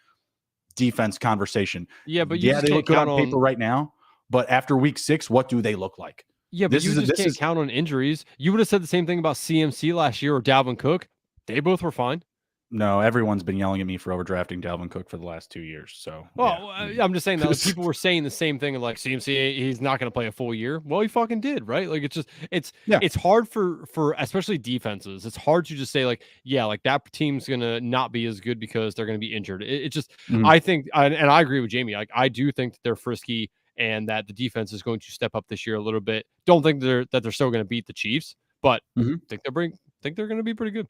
[SPEAKER 1] defense conversation.
[SPEAKER 2] Yeah, but
[SPEAKER 1] they look good on paper right now. But after week 6, what do they look like?
[SPEAKER 2] Yeah, but you just can't count on injuries. You would have said the same thing about CMC last year or Dalvin Cook. They both were fine.
[SPEAKER 1] No, everyone's been yelling at me for overdrafting Dalvin Cook for the last 2 years. So,
[SPEAKER 2] I'm just saying that like, people were saying the same thing. Like CMC, he's not going to play a full year. Well, he fucking did, right? Like it's hard for especially defenses. It's hard to just say like, yeah, like that team's going to not be as good because they're going to be injured. It just, I think, and I agree with Jamie. Like I do think that they're frisky and that the defense is going to step up this year a little bit. Don't think they're still going to beat the Chiefs, but think they're going to be pretty good.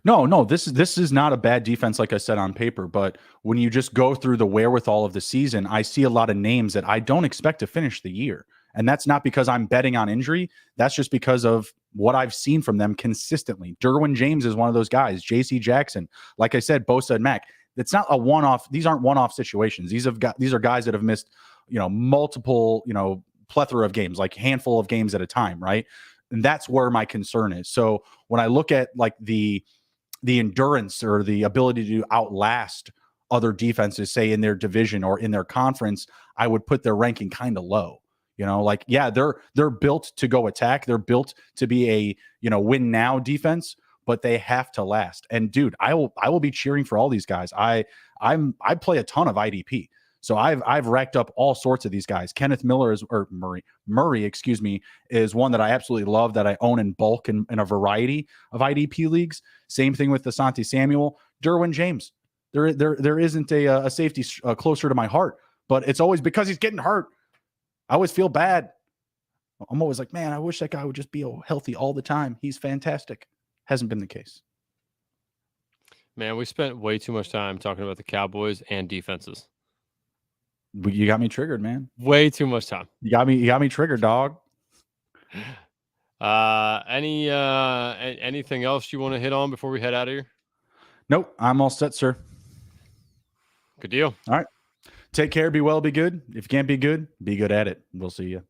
[SPEAKER 1] No, this is not a bad defense, like I said on paper. But when you just go through the wherewithal of the season, I see a lot of names that I don't expect to finish the year. And that's not because I'm betting on injury. That's just because of what I've seen from them consistently. Derwin James is one of those guys. J.C. Jackson, like I said, Bosa and Mack. It's not a one-off. These aren't one-off situations. These are guys that have missed, multiple, plethora of games, like handful of games at a time, right? And that's where my concern is. So when I look at like the endurance or the ability to outlast other defenses, say in their division or in their conference, I would put their ranking kind of low. Like, yeah, they're built to go attack. They're built to be a, win now defense, but they have to last. And dude, I will be cheering for all these guys. I play a ton of IDP. So I've racked up all sorts of these guys. Kenneth Miller Murray, excuse me, is one that I absolutely love that I own in bulk in a variety of IDP leagues. Same thing with Asante Samuel, Derwin James. There isn't a safety closer to my heart, but it's always because he's getting hurt. I always feel bad. I'm always like, man, I wish that guy would just be healthy all the time. He's fantastic. Hasn't been the case.
[SPEAKER 2] Man, we spent way too much time talking about the Cowboys and defenses.
[SPEAKER 1] You got me triggered, man.
[SPEAKER 2] Way too much time.
[SPEAKER 1] You got me triggered, dog.
[SPEAKER 2] Anything else you want to hit on before we head out of here?
[SPEAKER 1] Nope, I'm all set, sir.
[SPEAKER 2] Good deal.
[SPEAKER 1] All right. Take care. Be well. Be good. If you can't be good at it. We'll see you.